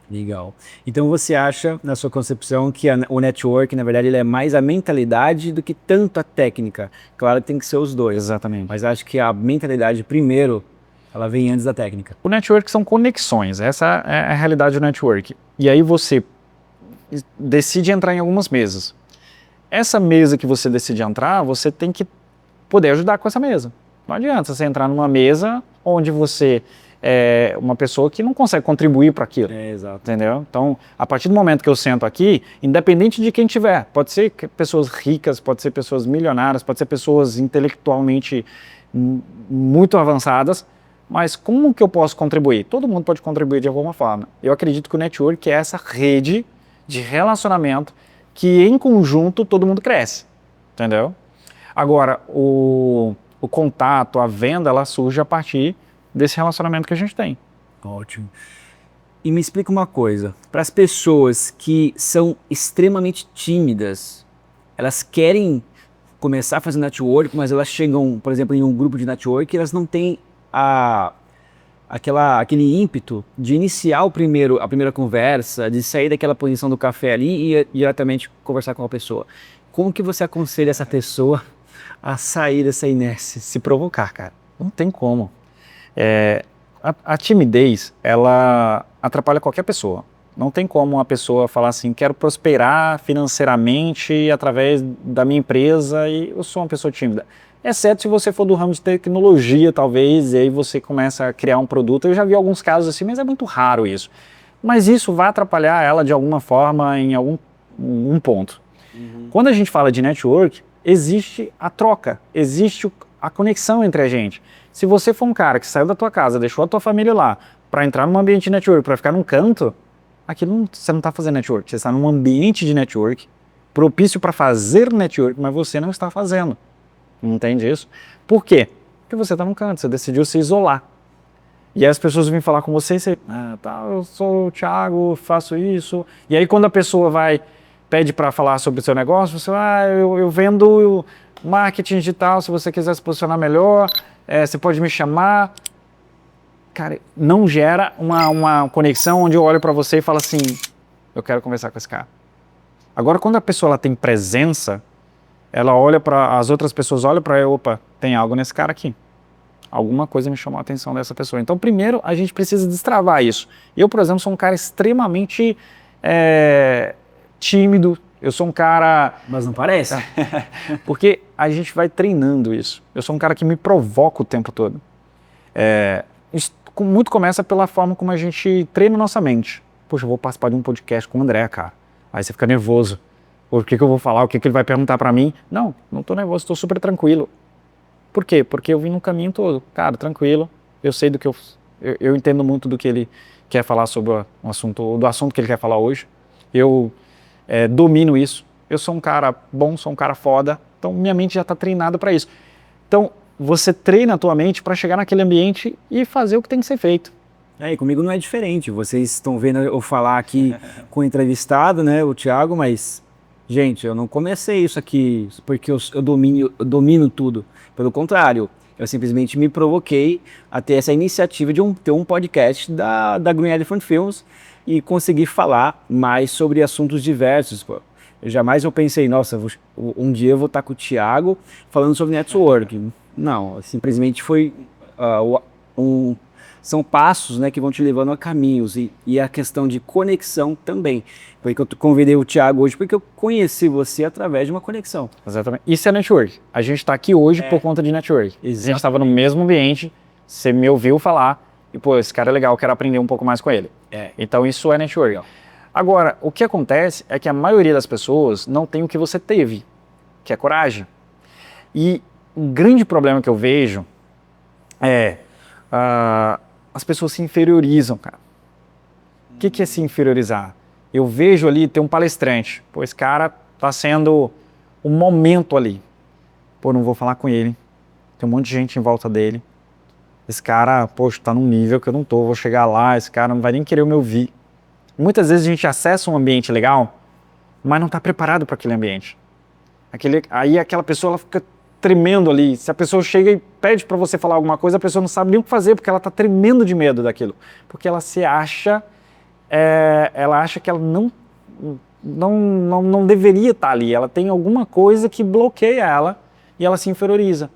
Legal. Então você acha, na sua concepção, que o network, na verdade, ele é mais a mentalidade do que tanto a técnica? Claro que tem que ser os dois. Exatamente. Mas acho que a mentalidade primeiro, ela vem antes da técnica. O network são conexões, essa é a realidade do network. E aí você decide entrar em algumas mesas. Essa mesa que você decide entrar, você tem que poder ajudar com essa mesa. Não adianta você entrar numa mesa onde você é uma pessoa que não consegue contribuir para aquilo. Exato. Entendeu? Então, a partir do momento que eu sento aqui, independente de quem tiver, pode ser pessoas ricas, pode ser pessoas milionárias, pode ser pessoas intelectualmente muito avançadas, mas como que eu posso contribuir? Todo mundo pode contribuir de alguma forma. Eu acredito que o network é essa rede de relacionamento que em conjunto todo mundo cresce, entendeu? Agora, o contato, a venda, ela surge a partir desse relacionamento que a gente tem. Ótimo. E me explica uma coisa, para as pessoas que são extremamente tímidas, elas querem começar a fazer network, mas elas chegam, por exemplo, em um grupo de network e elas não têm aquele ímpeto de iniciar a primeira conversa, de sair daquela posição do café ali e ir diretamente conversar com a pessoa. Como que você aconselha essa pessoa a sair dessa inércia, se provocar, cara? Não tem como. A timidez, ela atrapalha qualquer pessoa. Não tem como uma pessoa falar assim, quero prosperar financeiramente através da minha empresa e eu sou uma pessoa tímida. Exceto se você for do ramo de tecnologia, talvez, e aí você começa a criar um produto. Eu já vi alguns casos assim, mas é muito raro isso. Mas isso vai atrapalhar ela de alguma forma em um ponto. Uhum. Quando a gente fala de network, existe a troca, existe a conexão entre a gente. Se você for um cara que saiu da tua casa, deixou a tua família lá, para entrar num ambiente de network, para ficar num canto, você não está fazendo network, você está num ambiente de network, propício para fazer network, mas você não está fazendo. Não entende isso? Por quê? Porque você está num canto, você decidiu se isolar. E aí as pessoas vêm falar com você e você, eu sou o Thiago, faço isso. E aí quando a pessoa pede para falar sobre o seu negócio, você, eu vendo marketing digital, se você quiser se posicionar melhor, você pode me chamar. Cara, não gera uma conexão onde eu olho para você e falo assim, eu quero conversar com esse cara. Agora quando a pessoa ela tem presença, ela olha para as outras pessoas, olha para ela, opa, tem algo nesse cara aqui. Alguma coisa me chamou a atenção dessa pessoa. Então, primeiro, a gente precisa destravar isso. Eu, por exemplo, sou um cara extremamente tímido. Eu sou um cara... Mas não parece? Porque a gente vai treinando isso. Eu sou um cara que me provoca o tempo todo. Isso muito começa pela forma como a gente treina nossa mente. Poxa, eu vou participar de um podcast com o André, cara. Aí você fica nervoso. O que eu vou falar, o que ele vai perguntar pra mim. Não tô nervoso, estou super tranquilo. Por quê? Porque eu vim no caminho todo. Cara, tranquilo, eu sei do que eu entendo muito do que ele quer falar sobre o assunto, do assunto que ele quer falar hoje. Eu domino isso. Eu sou um cara bom, sou um cara foda, então minha mente já está treinada para isso. Então, você treina a tua mente para chegar naquele ambiente e fazer o que tem que ser feito. E comigo não é diferente. Vocês estão vendo eu falar aqui com o entrevistado, né, o Thiago, mas... Gente, eu não comecei isso aqui porque eu domino tudo. Pelo contrário, eu simplesmente me provoquei a ter essa iniciativa de ter um podcast da Green Elephant Films, e conseguir falar mais sobre assuntos diversos. Pô. Jamais eu pensei, nossa, um dia eu vou estar com o Thiago falando sobre networking. Não, simplesmente foi são passos, né, que vão te levando a caminhos e a questão de conexão também. Porque eu convidei o Thiago hoje porque eu conheci você através de uma conexão. Exatamente. Isso é network. A gente está aqui hoje por conta de network. A gente estava no mesmo ambiente, você me ouviu falar e, pô, esse cara é legal, eu quero aprender um pouco mais com ele. Então isso é network. Agora, o que acontece é que a maioria das pessoas não tem o que você teve, que é coragem. E um grande problema que eu vejo é as pessoas se inferiorizam, cara. O que é se inferiorizar? Eu vejo ali, tem um palestrante, pô, esse cara tá sendo um momento ali. Pô, não vou falar com ele, tem um monte de gente em volta dele. Esse cara, poxa, tá num nível que eu não tô, vou chegar lá, esse cara não vai nem querer me ouvir. Muitas vezes a gente acessa um ambiente legal, mas não tá preparado para aquele ambiente. Aí aquela pessoa ela fica tremendo ali. Se a pessoa chega e pede para você falar alguma coisa, a pessoa não sabe nem o que fazer, porque ela está tremendo de medo daquilo. Porque ela se acha, ela acha que ela não deveria estar ali. Ela tem alguma coisa que bloqueia ela e ela se inferioriza.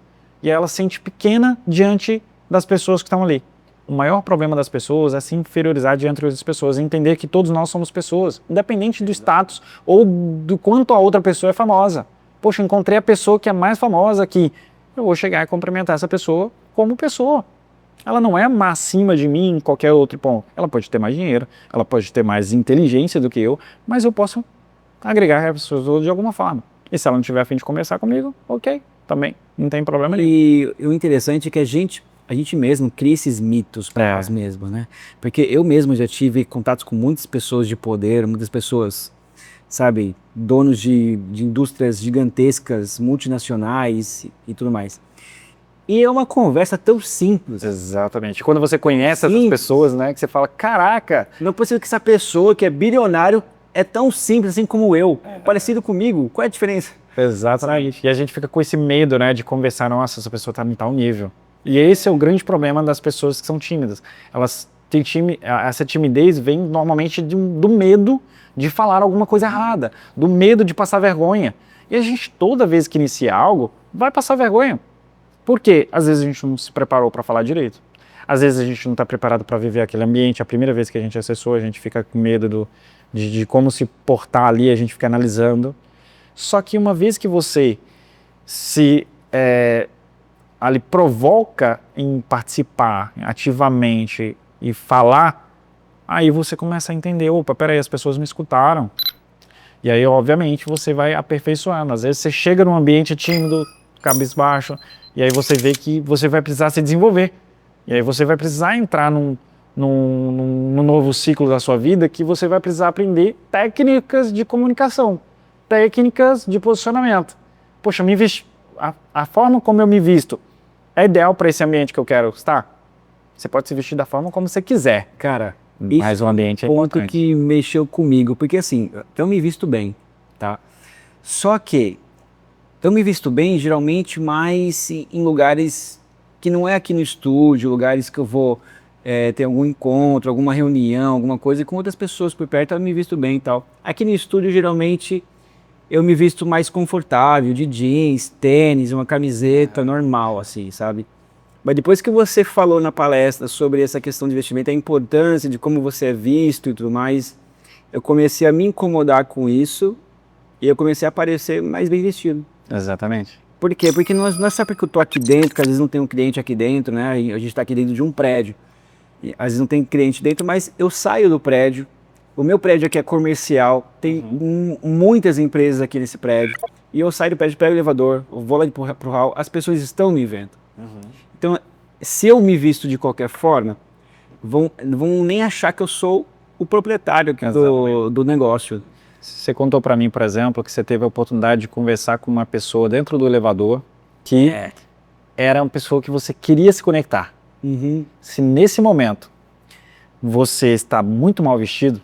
E ela se sente pequena diante das pessoas que estão ali. O maior problema das pessoas é se inferiorizar diante das pessoas, entender que todos nós somos pessoas, independente do status ou do quanto a outra pessoa é famosa. Poxa, encontrei a pessoa que é mais famosa aqui. Eu vou chegar e cumprimentar essa pessoa como pessoa. Ela não é acima de mim em qualquer outro ponto. Ela pode ter mais dinheiro, ela pode ter mais inteligência do que eu, mas eu posso agregar a pessoa de alguma forma. E se ela não tiver a fim de conversar comigo, ok, também, não tem problema nenhum. E o interessante é que a gente mesmo cria esses mitos para nós mesmos, né? Porque eu mesmo já tive contatos com muitas pessoas de poder, muitas pessoas, sabe, donos de indústrias gigantescas, multinacionais e tudo mais. E é uma conversa tão simples. Exatamente. Quando você conhece essas pessoas, né, que você fala, caraca... Não é possível que essa pessoa que é bilionário é tão simples assim como eu, parecido comigo. Qual é a diferença? Exatamente. E a gente fica com esse medo, né, de conversar, nossa, essa pessoa tá em tal nível. E esse é o grande problema das pessoas que são tímidas. Elas têm essa timidez vem normalmente do medo de falar alguma coisa errada, do medo de passar vergonha. E a gente, toda vez que inicia algo, vai passar vergonha. Por quê? Às vezes a gente não se preparou para falar direito. Às vezes a gente não está preparado para viver aquele ambiente. A primeira vez que a gente acessou, a gente fica com medo de como se portar ali, a gente fica analisando. Só que uma vez que você se ali provoca em participar ativamente e falar, aí você começa a entender, opa, peraí, as pessoas me escutaram. E aí, obviamente, você vai aperfeiçoando. Às vezes você chega num ambiente tímido, cabisbaixo, e aí você vê que você vai precisar se desenvolver. E aí você vai precisar entrar num novo ciclo da sua vida que você vai precisar aprender técnicas de comunicação, técnicas de posicionamento. Poxa, a forma como eu me visto é ideal para esse ambiente que eu quero estar? Você pode se vestir da forma como você quiser. Cara, mas o ambiente é ponto importante. Que mexeu comigo, porque assim, eu me visto bem, tá? Só que eu me visto bem geralmente mais em lugares que não é aqui no estúdio, lugares que eu vou ter algum encontro, alguma reunião, alguma coisa, e com outras pessoas por perto eu me visto bem e tal. Aqui no estúdio geralmente eu me visto mais confortável, de jeans, tênis, uma camiseta normal assim, sabe? Mas depois que você falou na palestra sobre essa questão de vestimento, a importância de como você é visto e tudo mais, eu comecei a me incomodar com isso e eu comecei a parecer mais bem vestido. Exatamente. Por quê? Porque não é só porque eu tô aqui dentro, que às vezes não tem um cliente aqui dentro, né? A gente tá aqui dentro de um prédio. E às vezes não tem cliente dentro, mas eu saio do prédio. O meu prédio aqui é comercial, tem muitas empresas aqui nesse prédio. E eu saio do prédio, pego o elevador, eu vou lá pro hall, as pessoas estão me vendo. Então, se eu me visto de qualquer forma, vão nem achar que eu sou o proprietário do negócio. Você contou para mim, por exemplo, que você teve a oportunidade de conversar com uma pessoa dentro do elevador que era uma pessoa que você queria se conectar. Se nesse momento você está muito mal vestido,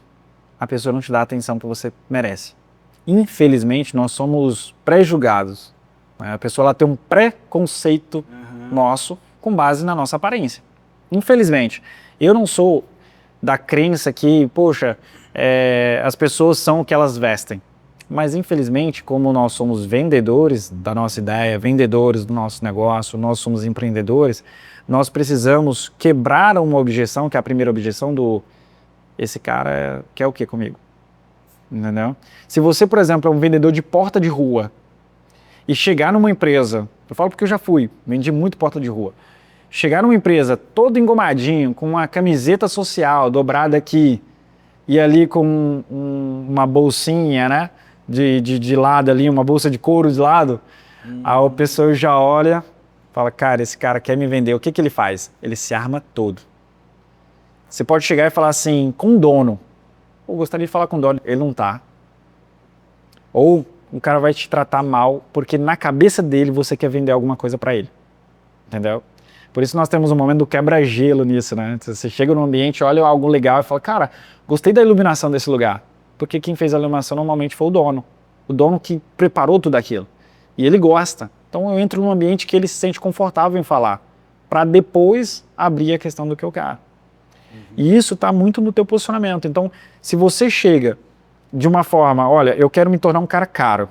a pessoa não te dá a atenção que você merece. Infelizmente, nós somos pré-julgados. A pessoa ela tem um preconceito nosso com base na nossa aparência. Infelizmente, eu não sou da crença que, poxa, as pessoas são o que elas vestem. Mas, infelizmente, como nós somos vendedores da nossa ideia, vendedores do nosso negócio, nós somos empreendedores, nós precisamos quebrar uma objeção, que é a primeira objeção esse cara quer o quê comigo? Entendeu? Se você, por exemplo, é um vendedor de porta de rua e chegar numa empresa, eu falo porque eu já fui, vendi muito porta de rua, chegar numa empresa todo engomadinho, com uma camiseta social dobrada aqui e ali com uma bolsinha, né, de lado ali, uma bolsa de couro de lado, aí a pessoa já olha, fala, cara, esse cara quer me vender, o que ele faz? Ele se arma todo. Você pode chegar e falar assim, com o dono, eu gostaria de falar com o dono, ele não tá. Ou o cara vai te tratar mal, porque na cabeça dele você quer vender alguma coisa para ele, entendeu? Por isso nós temos um momento do quebra-gelo nisso, né? Você chega num ambiente, olha algo legal e fala, cara, gostei da iluminação desse lugar. Porque quem fez a iluminação normalmente foi o dono. O dono que preparou tudo aquilo. E ele gosta. Então eu entro num ambiente que ele se sente confortável em falar, para depois abrir a questão do que eu quero. E isso está muito no teu posicionamento. Então, se você chega de uma forma, olha, eu quero me tornar um cara caro.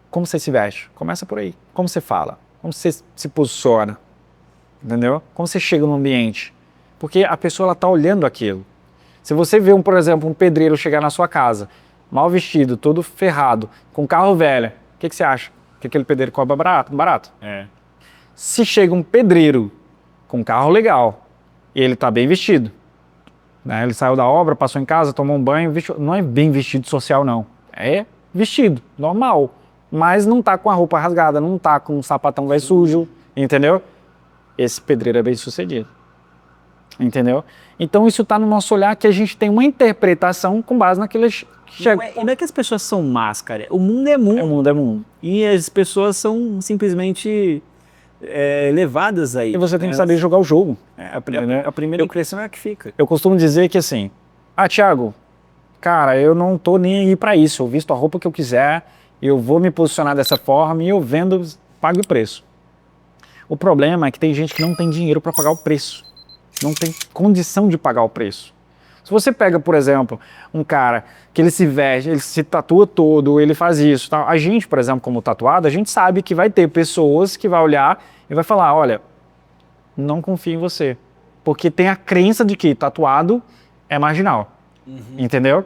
Como você se veste? Começa por aí. Como você fala? Como você se posiciona? Entendeu? Como você chega no ambiente? Porque a pessoa está olhando aquilo. Se você vê, por exemplo, um pedreiro chegar na sua casa, mal vestido, todo ferrado, com carro velho, o que você acha? Que aquele pedreiro cobra barato? Se chega um pedreiro com carro legal, e ele está bem vestido, né? Ele saiu da obra, passou em casa, tomou um banho, não é bem vestido social não, é vestido, normal, mas não está com a roupa rasgada, não está com um sapatão velho sujo, entendeu? Esse pedreiro é bem sucedido, entendeu? Então isso está no nosso olhar, que a gente tem uma interpretação com base naqueles... Não é que as pessoas são más, cara, o mundo é mundo. O mundo é mundo. E as pessoas são simplesmente... levadas aí. E você tem que saber jogar o jogo. A primeira impressão é a que fica. Eu costumo dizer que assim, Thiago, cara, eu não tô nem aí pra isso, eu visto a roupa que eu quiser, eu vou me posicionar dessa forma e eu vendo, pago o preço. O problema é que tem gente que não tem dinheiro para pagar o preço, não tem condição de pagar o preço. Se você pega, por exemplo, um cara que ele se veste, ele se tatua todo, ele faz isso, tá? A gente, por exemplo, como tatuado, a gente sabe que vai ter pessoas que vai olhar e vai falar, olha, não confio em você, porque tem a crença de que tatuado é marginal, entendeu?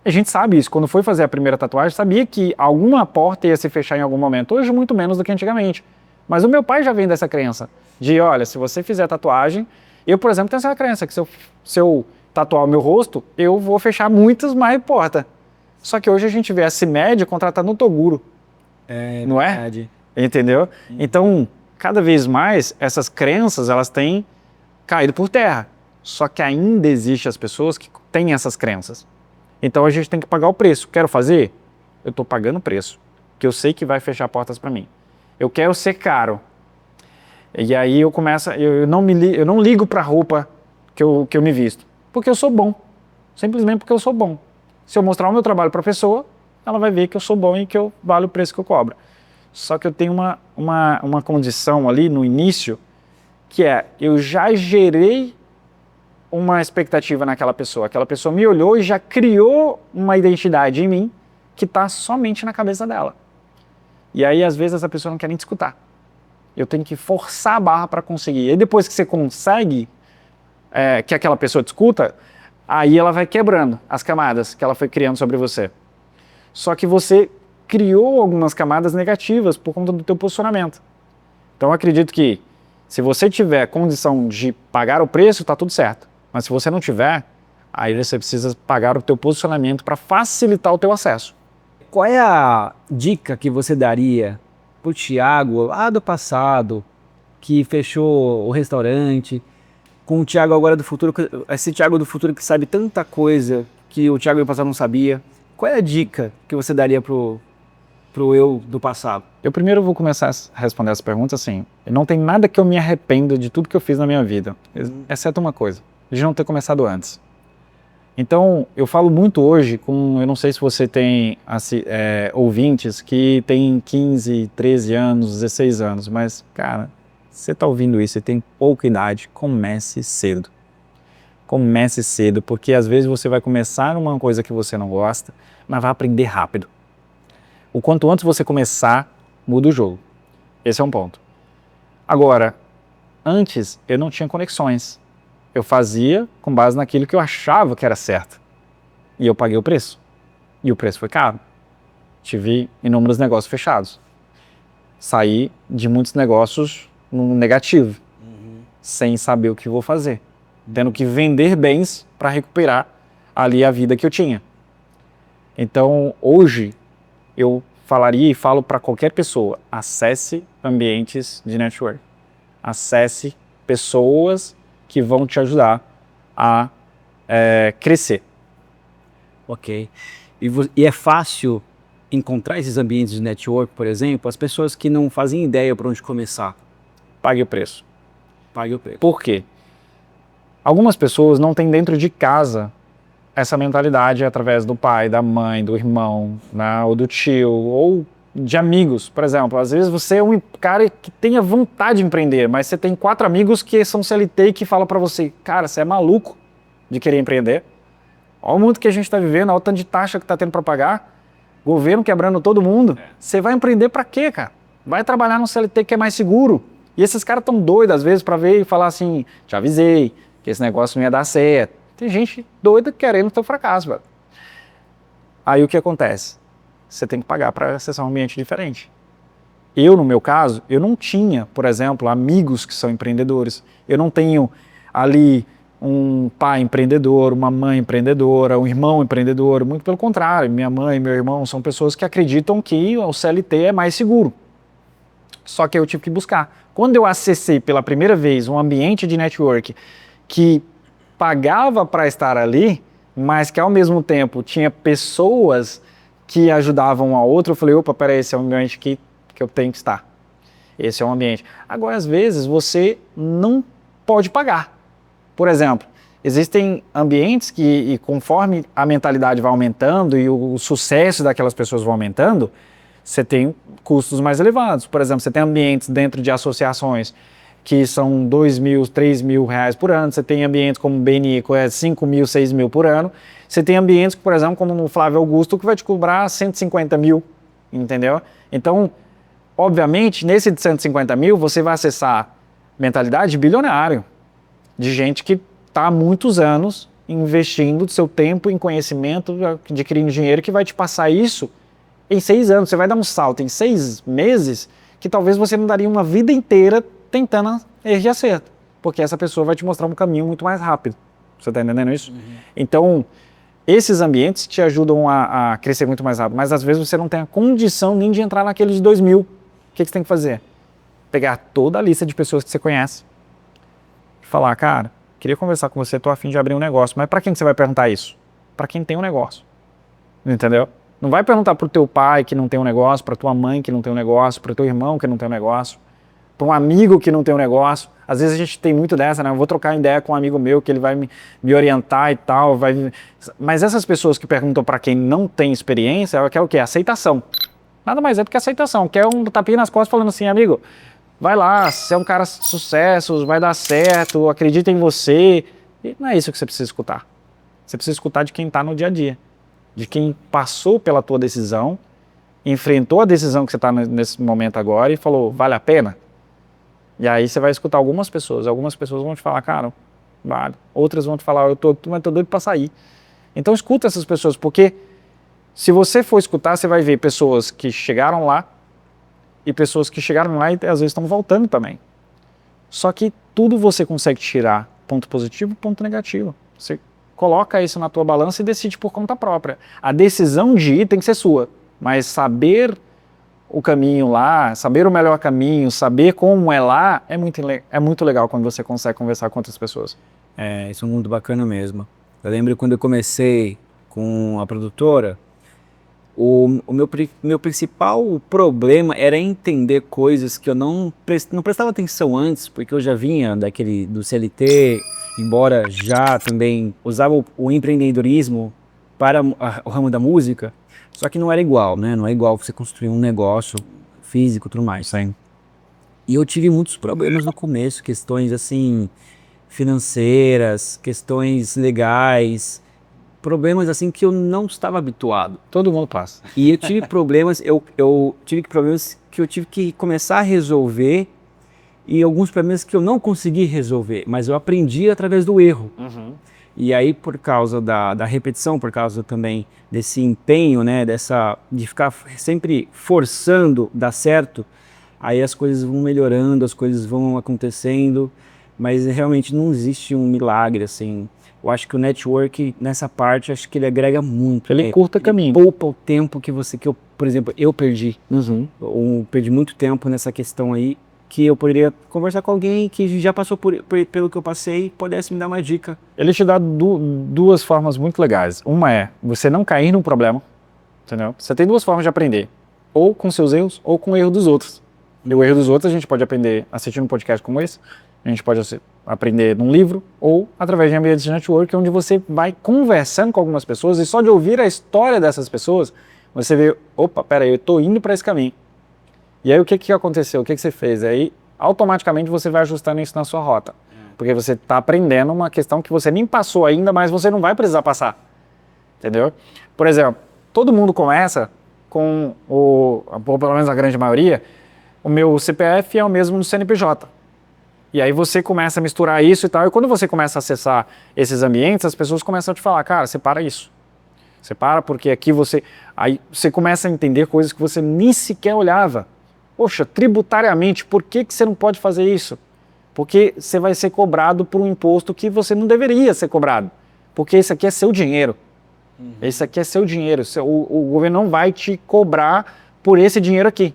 A gente sabe isso, quando foi fazer a primeira tatuagem, sabia que alguma porta ia se fechar em algum momento, hoje muito menos do que antigamente. Mas o meu pai já vem dessa crença, de olha, se você fizer tatuagem, eu, por exemplo, tenho essa crença, que se eu tatuar o meu rosto, eu vou fechar muitas mais portas. Só que hoje a gente vê a CIMED contratando o Toguro. Não verdade. é? Entendeu? Então, cada vez mais, essas crenças, elas têm caído por terra. Só que ainda existem as pessoas que têm essas crenças. Então a gente tem que pagar o preço. Quero fazer? Eu estou pagando o preço, que eu sei que vai fechar portas para mim. Eu quero ser caro. E aí eu não ligo para a roupa que eu me visto. Porque eu sou bom, simplesmente porque eu sou bom. Se eu mostrar o meu trabalho para a pessoa, ela vai ver que eu sou bom e que eu vale o preço que eu cobro. Só que eu tenho uma condição ali no início, que é, eu já gerei uma expectativa naquela pessoa. Aquela pessoa me olhou e já criou uma identidade em mim que está somente na cabeça dela. E aí, às vezes, essa pessoa não quer nem te escutar. Eu tenho que forçar a barra para conseguir. E depois que você consegue... que aquela pessoa te escuta, aí ela vai quebrando as camadas que ela foi criando sobre você. Só que você criou algumas camadas negativas por conta do teu posicionamento. Então eu acredito que se você tiver condição de pagar o preço, tá tudo certo. Mas se você não tiver, aí você precisa pagar o teu posicionamento para facilitar o teu acesso. Qual é a dica que você daria pro Thiago lá do passado, que fechou o restaurante, com o Thiago agora do futuro, esse Thiago do futuro que sabe tanta coisa que o Thiago do passado não sabia? Qual é a dica que você daria pro eu do passado? Eu primeiro vou começar a responder essa pergunta assim, não tem nada que eu me arrependa de tudo que eu fiz na minha vida, exceto uma coisa, de não ter começado antes. Então, eu falo muito hoje eu não sei se você tem ouvintes que têm 15, 13 anos, 16 anos, mas, cara, você está ouvindo isso, você tem pouca idade, comece cedo. comece cedo, porque às vezes você vai começar uma coisa que você não gosta, mas vai aprender rápido. O quanto antes você começar, muda o jogo. Esse é um ponto. Agora, antes eu não tinha conexões. Eu fazia com base naquilo que eu achava que era certo. E eu paguei o preço. E o preço foi caro. Tive inúmeros negócios fechados. Saí de muitos negócios no negativo, sem saber o que vou fazer. Tendo que vender bens para recuperar ali a vida que eu tinha. Então, hoje, eu falaria e falo para qualquer pessoa, acesse ambientes de network. Acesse pessoas que vão te ajudar a crescer. Ok. E é fácil encontrar esses ambientes de network, por exemplo, as pessoas que não fazem ideia por onde começar? Pague o preço. Pague o preço. Por quê? Algumas pessoas não têm dentro de casa essa mentalidade através do pai, da mãe, do irmão, né, ou do tio, ou de amigos. Por exemplo, às vezes você é um cara que tenha vontade de empreender, mas você tem 4 amigos que são CLT e que falam para você, cara, você é maluco de querer empreender. Olha o mundo que a gente está vivendo, olha o tanto de taxa que está tendo para pagar, governo quebrando todo mundo. Você vai empreender para quê, cara? Vai trabalhar no CLT que é mais seguro. E esses caras estão doidos às vezes para ver e falar assim, te avisei que esse negócio não ia dar certo. Tem gente doida querendo o teu fracasso, velho. Aí o que acontece? Você tem que pagar para acessar um ambiente diferente. Eu, no meu caso, eu não tinha, por exemplo, amigos que são empreendedores. Eu não tenho ali um pai empreendedor, uma mãe empreendedora, um irmão empreendedor. Muito pelo contrário, minha mãe e meu irmão são pessoas que acreditam que o CLT é mais seguro. Só que eu tive que buscar. Quando eu acessei pela primeira vez um ambiente de network que pagava para estar ali, mas que ao mesmo tempo tinha pessoas que ajudavam um ao outro, eu falei, opa, peraí, esse é um ambiente que eu tenho que estar. Esse é um ambiente. Agora, às vezes, você não pode pagar. Por exemplo, existem ambientes que, e conforme a mentalidade vai aumentando e o sucesso daquelas pessoas vai aumentando, você tem custos mais elevados. Por exemplo, você tem ambientes dentro de associações que são 2 mil, 3 mil reais por ano, você tem ambientes como o BNI, que é 5 mil, 6 mil por ano, você tem ambientes, por exemplo, como no Flávio Augusto, que vai te cobrar 150 mil, entendeu? Então, obviamente, nesse de 150 mil, você vai acessar mentalidade de bilionário, de gente que está há muitos anos investindo seu tempo em conhecimento, adquirindo dinheiro, que vai te passar isso em 6 anos. Você vai dar um salto em 6 meses, que talvez você não daria uma vida inteira tentando erro e acerto, porque essa pessoa vai te mostrar um caminho muito mais rápido. Você está entendendo isso? Então, esses ambientes te ajudam a crescer muito mais rápido, mas às vezes você não tem a condição nem de entrar naquele de 2 mil. O que você tem que fazer? Pegar toda a lista de pessoas que você conhece e falar, cara, queria conversar com você, tô a fim de abrir um negócio, mas para quem que você vai perguntar isso? Para quem tem um negócio. Entendeu? Não vai perguntar pro teu pai que não tem um negócio, para tua mãe que não tem um negócio, para teu irmão que não tem um negócio, para um amigo que não tem um negócio. Às vezes a gente tem muito dessa, né? Eu vou trocar ideia com um amigo meu que ele vai me orientar e tal. Mas essas pessoas que perguntam para quem não tem experiência, ela quer o quê? Aceitação. Nada mais é do que aceitação. Quer um tapinha nas costas falando assim, amigo, vai lá, você é um cara de sucesso, vai dar certo, acredita em você. E não é isso que você precisa escutar. Você precisa escutar de quem está no dia a dia. De quem passou pela tua decisão, enfrentou a decisão que você está nesse momento agora e falou, vale a pena? E aí você vai escutar algumas pessoas vão te falar, cara, vale. Outras vão te falar, eu tô doido para sair. Então escuta essas pessoas, porque se você for escutar, você vai ver pessoas que chegaram lá e pessoas que chegaram lá e às vezes estão voltando também. Só que tudo você consegue tirar ponto positivo e ponto negativo. Você coloca isso na tua balança e decide por conta própria. A decisão de ir tem que ser sua, mas saber o caminho lá, saber o melhor caminho, saber como é lá, é muito legal quando você consegue conversar com outras pessoas. Isso é muito bacana mesmo. Eu lembro quando eu comecei com a produtora, o meu principal problema era entender coisas que eu não prestava atenção antes, porque eu já vinha do CLT, embora já também usava o empreendedorismo para o ramo da música, só que não era igual, né? Não é igual você construir um negócio físico e tudo mais. Sim. E eu tive muitos problemas no começo, questões assim, financeiras, questões legais, problemas assim que eu não estava habituado. Todo mundo passa. E eu tive problemas, eu tive problemas que eu tive que começar a resolver e alguns problemas que eu não consegui resolver, mas eu aprendi através do erro. E aí, por causa da repetição, por causa também desse empenho, né, de ficar sempre forçando dar certo, aí as coisas vão melhorando, as coisas vão acontecendo, mas realmente não existe um milagre, assim. Eu acho que o network, nessa parte, acho que ele agrega muito. Ele curta caminho. Poupa o tempo que eu, por exemplo, eu perdi. Eu perdi muito tempo nessa questão aí, que eu poderia conversar com alguém que já passou pelo que eu passei e pudesse me dar uma dica. Ele te dá duas formas muito legais. Uma é você não cair num problema, entendeu? Você tem duas formas de aprender. Ou com seus erros, ou com o erro dos outros. E o erro dos outros a gente pode aprender assistindo um podcast como esse, a gente pode aprender num livro, ou através de ambientes de network, onde você vai conversando com algumas pessoas e só de ouvir a história dessas pessoas, você vê, opa, peraí, eu tô indo para esse caminho. E aí o que aconteceu? O que você fez? Aí automaticamente você vai ajustando isso na sua rota. Porque você está aprendendo uma questão que você nem passou ainda, mas você não vai precisar passar. Entendeu? Por exemplo, todo mundo começa com, pelo menos a grande maioria, o meu CPF é o mesmo do CNPJ. E aí você começa a misturar isso e tal, e quando você começa a acessar esses ambientes, as pessoas começam a te falar, cara, separa isso. Separa porque aqui aí você começa a entender coisas que você nem sequer olhava. Poxa, tributariamente, por que você não pode fazer isso? Porque você vai ser cobrado por um imposto que você não deveria ser cobrado. Porque esse aqui é seu dinheiro. Esse aqui é seu dinheiro. O governo não vai te cobrar por esse dinheiro aqui.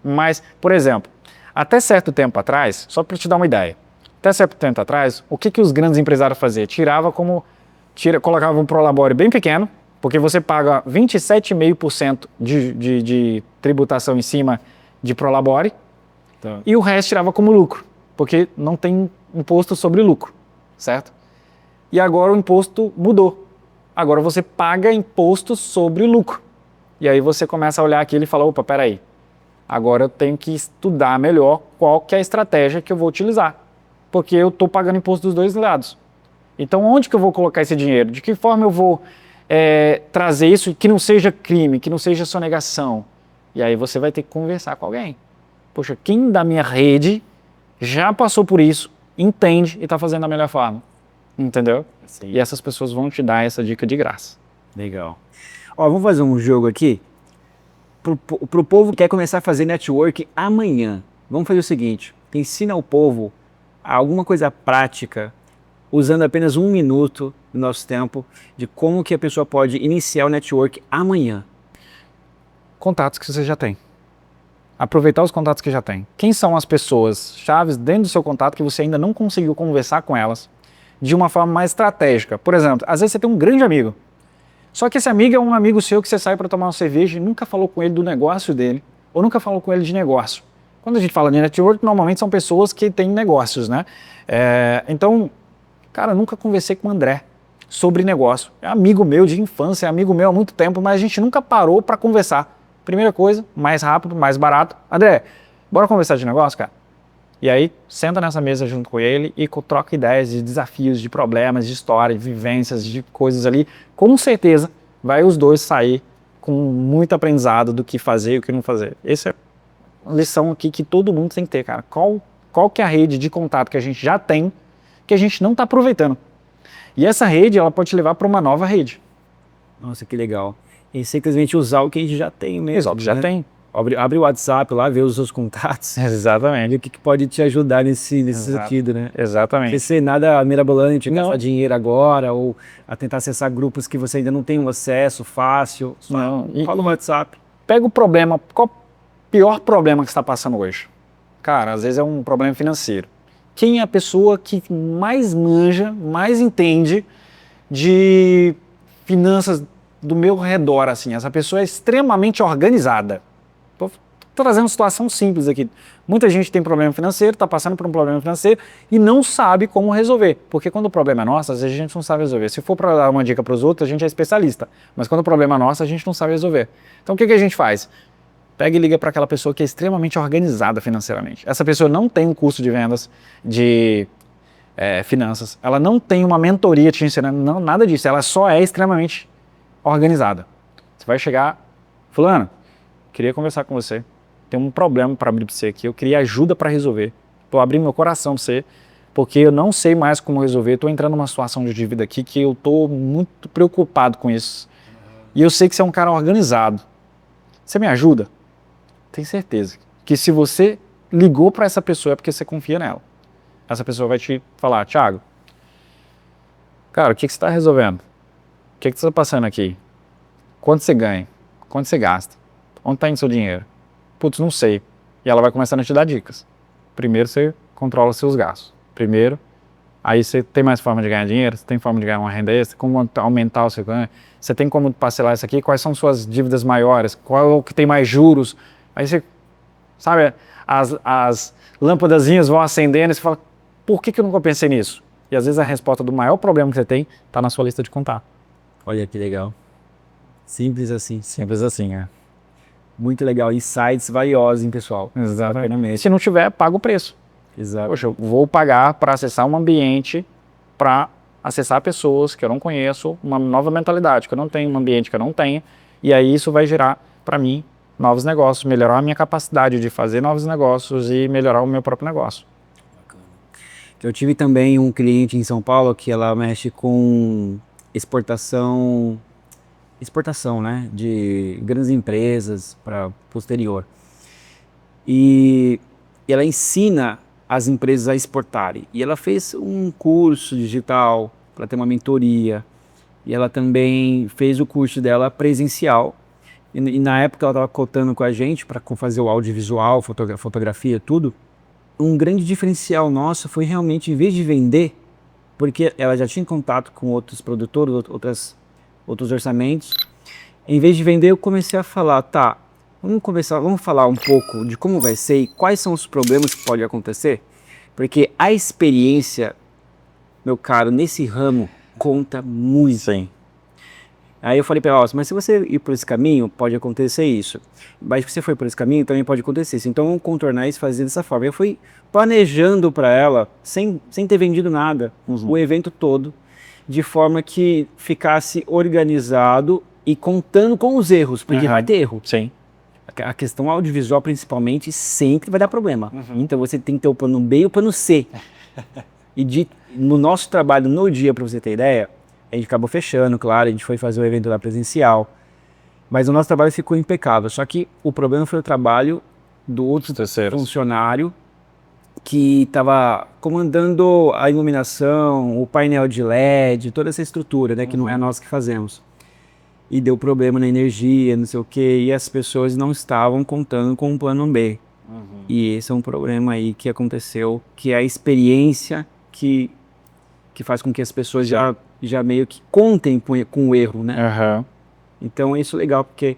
Mas, por exemplo, até certo tempo atrás, só para te dar uma ideia, até certo tempo atrás, o que os grandes empresários faziam? Colocavam um prolabore bem pequeno, porque você paga 27,5% de tributação em cima de prolabore, e o resto tirava como lucro, porque não tem imposto sobre lucro, certo? E agora o imposto mudou. Agora você paga imposto sobre lucro. E aí você começa a olhar aquilo e fala, opa, peraí, agora eu tenho que estudar melhor qual que é a estratégia que eu vou utilizar, porque eu estou pagando imposto dos dois lados. Então onde que eu vou colocar esse dinheiro? De que forma eu vou trazer isso que não seja crime, que não seja sonegação? E aí você vai ter que conversar com alguém. Poxa, quem da minha rede já passou por isso, entende e está fazendo da melhor forma. Entendeu? Sim. E essas pessoas vão te dar essa dica de graça. Legal. Ó, vamos fazer um jogo aqui. Pro povo que quer começar a fazer network amanhã. Vamos fazer o seguinte, ensina ao povo alguma coisa prática, usando apenas 1 minuto do nosso tempo, de como que a pessoa pode iniciar o network amanhã. Contatos que você já tem. Aproveitar os contatos que já tem. Quem são as pessoas chaves dentro do seu contato que você ainda não conseguiu conversar com elas de uma forma mais estratégica? Por exemplo, às vezes você tem um grande amigo, só que esse amigo é um amigo seu que você sai para tomar uma cerveja e nunca falou com ele do negócio dele, ou nunca falou com ele de negócio. Quando a gente fala de network, normalmente são pessoas que têm negócios, né? Então, cara, nunca conversei com o André sobre negócio. É amigo meu de infância, é amigo meu há muito tempo, mas a gente nunca parou para conversar. Primeira coisa, mais rápido, mais barato. André, bora conversar de negócio, cara? E aí, senta nessa mesa junto com ele e troca ideias de desafios, de problemas, de história, de vivências, de coisas ali. Com certeza, vai os dois sair com muito aprendizado do que fazer e o que não fazer. Essa é uma lição aqui que todo mundo tem que ter, cara. Qual que é a rede de contato que a gente já tem, que a gente não está aproveitando? E essa rede, ela pode te levar para uma nova rede. Nossa, que legal. E simplesmente usar o que a gente já tem mesmo. Exato, já tem. Abre o WhatsApp lá, vê os seus contatos. Exatamente. E o que pode te ajudar nesse sentido, né? Exatamente. Não ser nada mirabolante, gastar dinheiro agora, ou a tentar acessar grupos que você ainda não tem um acesso fácil. Não. Fala no WhatsApp. Pega o problema, qual o pior problema que você está passando hoje? Cara, às vezes é um problema financeiro. Quem é a pessoa que mais manja, mais entende de finanças do meu redor, assim? Essa pessoa é extremamente organizada. Estou trazendo uma situação simples aqui. Muita gente tem problema financeiro, está passando por um problema financeiro e não sabe como resolver. Porque quando o problema é nosso, às vezes a gente não sabe resolver. Se for para dar uma dica para os outros, a gente é especialista. Mas quando o problema é nosso, a gente não sabe resolver. Então o que a gente faz? Pega e liga para aquela pessoa que é extremamente organizada financeiramente. Essa pessoa não tem um curso de vendas, de finanças. Ela não tem uma mentoria te ensinando, não, nada disso. Ela só é extremamente organizada. Você vai chegar, fulano, queria conversar com você. Tem um problema para abrir para você aqui. Eu queria ajuda para resolver. Estou abrindo meu coração para você, porque eu não sei mais como resolver. Estou entrando numa situação de dívida aqui que eu estou muito preocupado com isso. E eu sei que você é um cara organizado. Você me ajuda? Tenho certeza que se você ligou para essa pessoa é porque você confia nela. Essa pessoa vai te falar, Thiago, cara, o que você está resolvendo? O que você está passando aqui? Quanto você ganha? Quanto você gasta? Onde está indo seu dinheiro? Putz, não sei. E ela vai começando a te dar dicas. Primeiro você controla seus gastos. Primeiro, aí você tem mais forma de ganhar dinheiro, você tem forma de ganhar uma renda extra, como aumentar o seu ganho, você tem como parcelar isso aqui, quais são suas dívidas maiores, qual é o que tem mais juros. Aí você, sabe, as lâmpadazinhas vão acendendo e você fala, por que eu nunca pensei nisso? E às vezes a resposta do maior problema que você tem está na sua lista de contato. Olha que legal. Simples assim. Simples assim, é. Muito legal. Insights valiosos, hein, pessoal? Exatamente. Se não tiver, paga o preço. Exato. Poxa, eu vou pagar para acessar um ambiente, para acessar pessoas que eu não conheço, uma nova mentalidade que eu não tenho, um ambiente que eu não tenho, e aí isso vai gerar para mim novos negócios, melhorar a minha capacidade de fazer novos negócios e melhorar o meu próprio negócio. Bacana. Eu tive também um cliente em São Paulo que ela mexe com exportação, né, de grandes empresas para posterior. E ela ensina as empresas a exportarem. E ela fez um curso digital para ter uma mentoria. E ela também fez o curso dela presencial. E na época ela estava cotando com a gente para fazer o audiovisual, fotografia, tudo. Um grande diferencial nosso foi realmente, em vez de vender, porque ela já tinha contato com outros produtores, outros orçamentos, em vez de vender eu comecei a falar, tá, vamos falar um pouco de como vai ser e quais são os problemas que podem acontecer, porque a experiência, meu caro, nesse ramo conta muito. Sim. Aí eu falei para ela, mas se você ir por esse caminho, pode acontecer isso. Mas se você for por esse caminho, também pode acontecer isso. Então vamos contornar isso e fazer dessa forma. Eu fui planejando para ela, sem ter vendido nada, o evento todo, de forma que ficasse organizado e contando com os erros, porque vai ter erro. Sim. A questão audiovisual, principalmente, sempre vai dar problema. Então você tem que ter o plano B e o plano C. E no nosso trabalho no dia, para você ter ideia, a gente acabou fechando, claro, a gente foi fazer o evento lá presencial, mas o nosso trabalho ficou impecável. Só que o problema foi o trabalho do outro funcionário que estava comandando a iluminação, o painel de LED, toda essa estrutura, né, que não é nós que fazemos. E deu problema na energia, não sei o que, e as pessoas não estavam contando com um plano B. E esse é um problema aí que aconteceu, que é a experiência que faz com que as pessoas já meio que contem com o erro, né? Então isso é legal, porque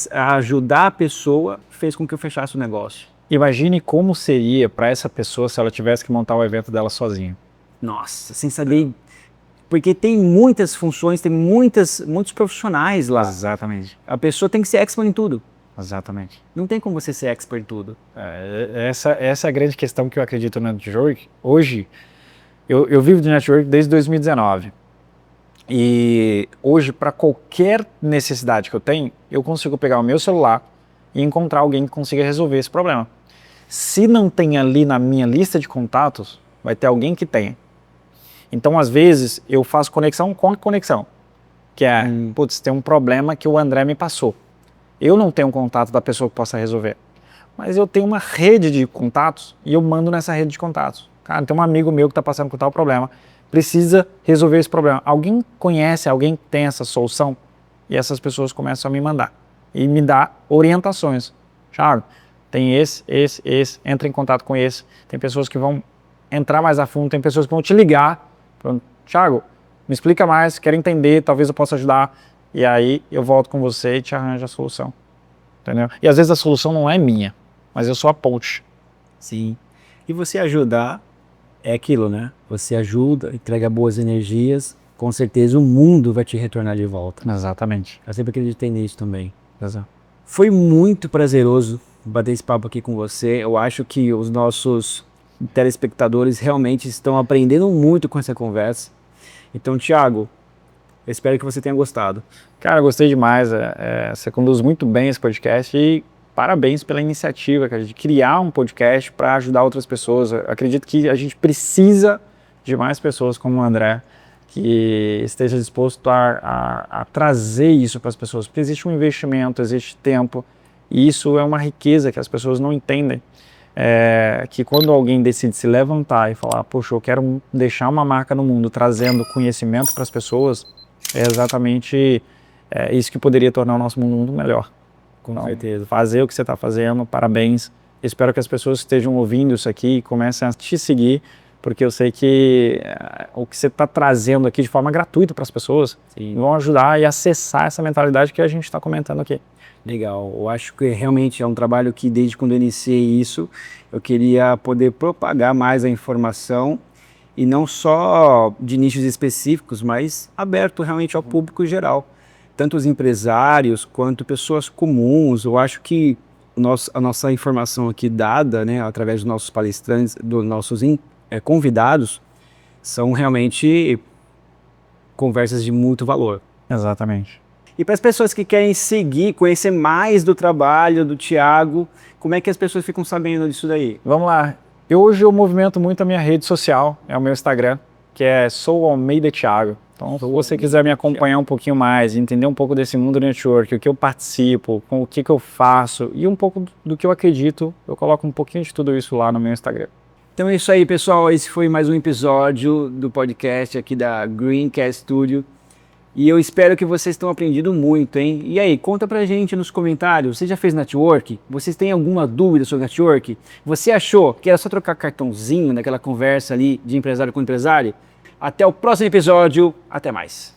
ajudar a pessoa fez com que eu fechasse o negócio. Imagine como seria para essa pessoa se ela tivesse que montar o evento dela sozinha. Nossa, sem saber, porque tem muitas funções, tem muitos profissionais lá. Exatamente. A pessoa tem que ser expert em tudo. Exatamente. Não tem como você ser expert em tudo. Essa é a grande questão que eu acredito no network. Hoje, eu vivo de network desde 2019. E hoje, para qualquer necessidade que eu tenho, eu consigo pegar o meu celular e encontrar alguém que consiga resolver esse problema. Se não tem ali na minha lista de contatos, vai ter alguém que tenha. Então, às vezes, eu faço conexão com a conexão. Que é, putz, tem um problema que o André me passou. Eu não tenho um contato da pessoa que possa resolver. Mas eu tenho uma rede de contatos e eu mando nessa rede de contatos. Cara, tem um amigo meu que está passando por tal problema. Precisa resolver esse problema. Alguém conhece, alguém tem essa solução? E essas pessoas começam a me mandar. E me dar orientações. Thiago, tem esse, entra em contato com esse. Tem pessoas que vão entrar mais a fundo, tem pessoas que vão te ligar. Falando, Thiago, me explica mais, quero entender, talvez eu possa ajudar. E aí eu volto com você e te arranjo a solução. Entendeu? E às vezes a solução não é minha, mas eu sou a ponte. Sim. E você ajudar é aquilo, né? Você ajuda, entrega boas energias, com certeza o mundo vai te retornar de volta. Exatamente. Eu sempre acreditei nisso também. Exato. Foi muito prazeroso bater esse papo aqui com você. Eu acho que os nossos telespectadores realmente estão aprendendo muito com essa conversa. Então, Thiago, eu espero que você tenha gostado. Cara, gostei demais. Você conduz muito bem esse podcast e parabéns pela iniciativa, cara, de criar um podcast para ajudar outras pessoas. Eu acredito que a gente precisa de mais pessoas como o André, que esteja disposto a trazer isso para as pessoas, porque existe um investimento, existe tempo, e isso é uma riqueza que as pessoas não entendem. Que quando alguém decide se levantar e falar, poxa, eu quero deixar uma marca no mundo, trazendo conhecimento para as pessoas, é exatamente isso que poderia tornar o nosso mundo melhor. Com certeza. Fazer o que você está fazendo, parabéns. Espero que as pessoas que estejam ouvindo isso aqui comecem a te seguir, porque eu sei que o que você está trazendo aqui de forma gratuita para as pessoas vão ajudar e acessar essa mentalidade que a gente está comentando aqui. Legal, eu acho que realmente é um trabalho que desde quando eu iniciei isso, eu queria poder propagar mais a informação e não só de nichos específicos, mas aberto realmente ao público geral. Tanto os empresários quanto pessoas comuns. Eu acho que a nossa informação aqui dada, né, através dos nossos palestrantes, dos nossos convidados, são realmente conversas de muito valor. Exatamente. E para as pessoas que querem seguir, conhecer mais do trabalho do Thiago, como é que as pessoas ficam sabendo disso daí? Vamos lá. Hoje eu movimento muito a minha rede social, é o meu Instagram, que é Sou Almeida Thiago. Então, se você quiser me acompanhar um pouquinho mais, entender um pouco desse mundo network, o que eu participo, com o que eu faço e um pouco do que eu acredito, eu coloco um pouquinho de tudo isso lá no meu Instagram. Então é isso aí, pessoal. Esse foi mais um episódio do podcast aqui da Greencast Studio. E eu espero que vocês tenham aprendido muito, hein? E aí, conta pra gente nos comentários, você já fez network? Vocês têm alguma dúvida sobre network? Você achou que era só trocar cartãozinho naquela conversa ali de empresário com empresário? Até o próximo episódio, até mais!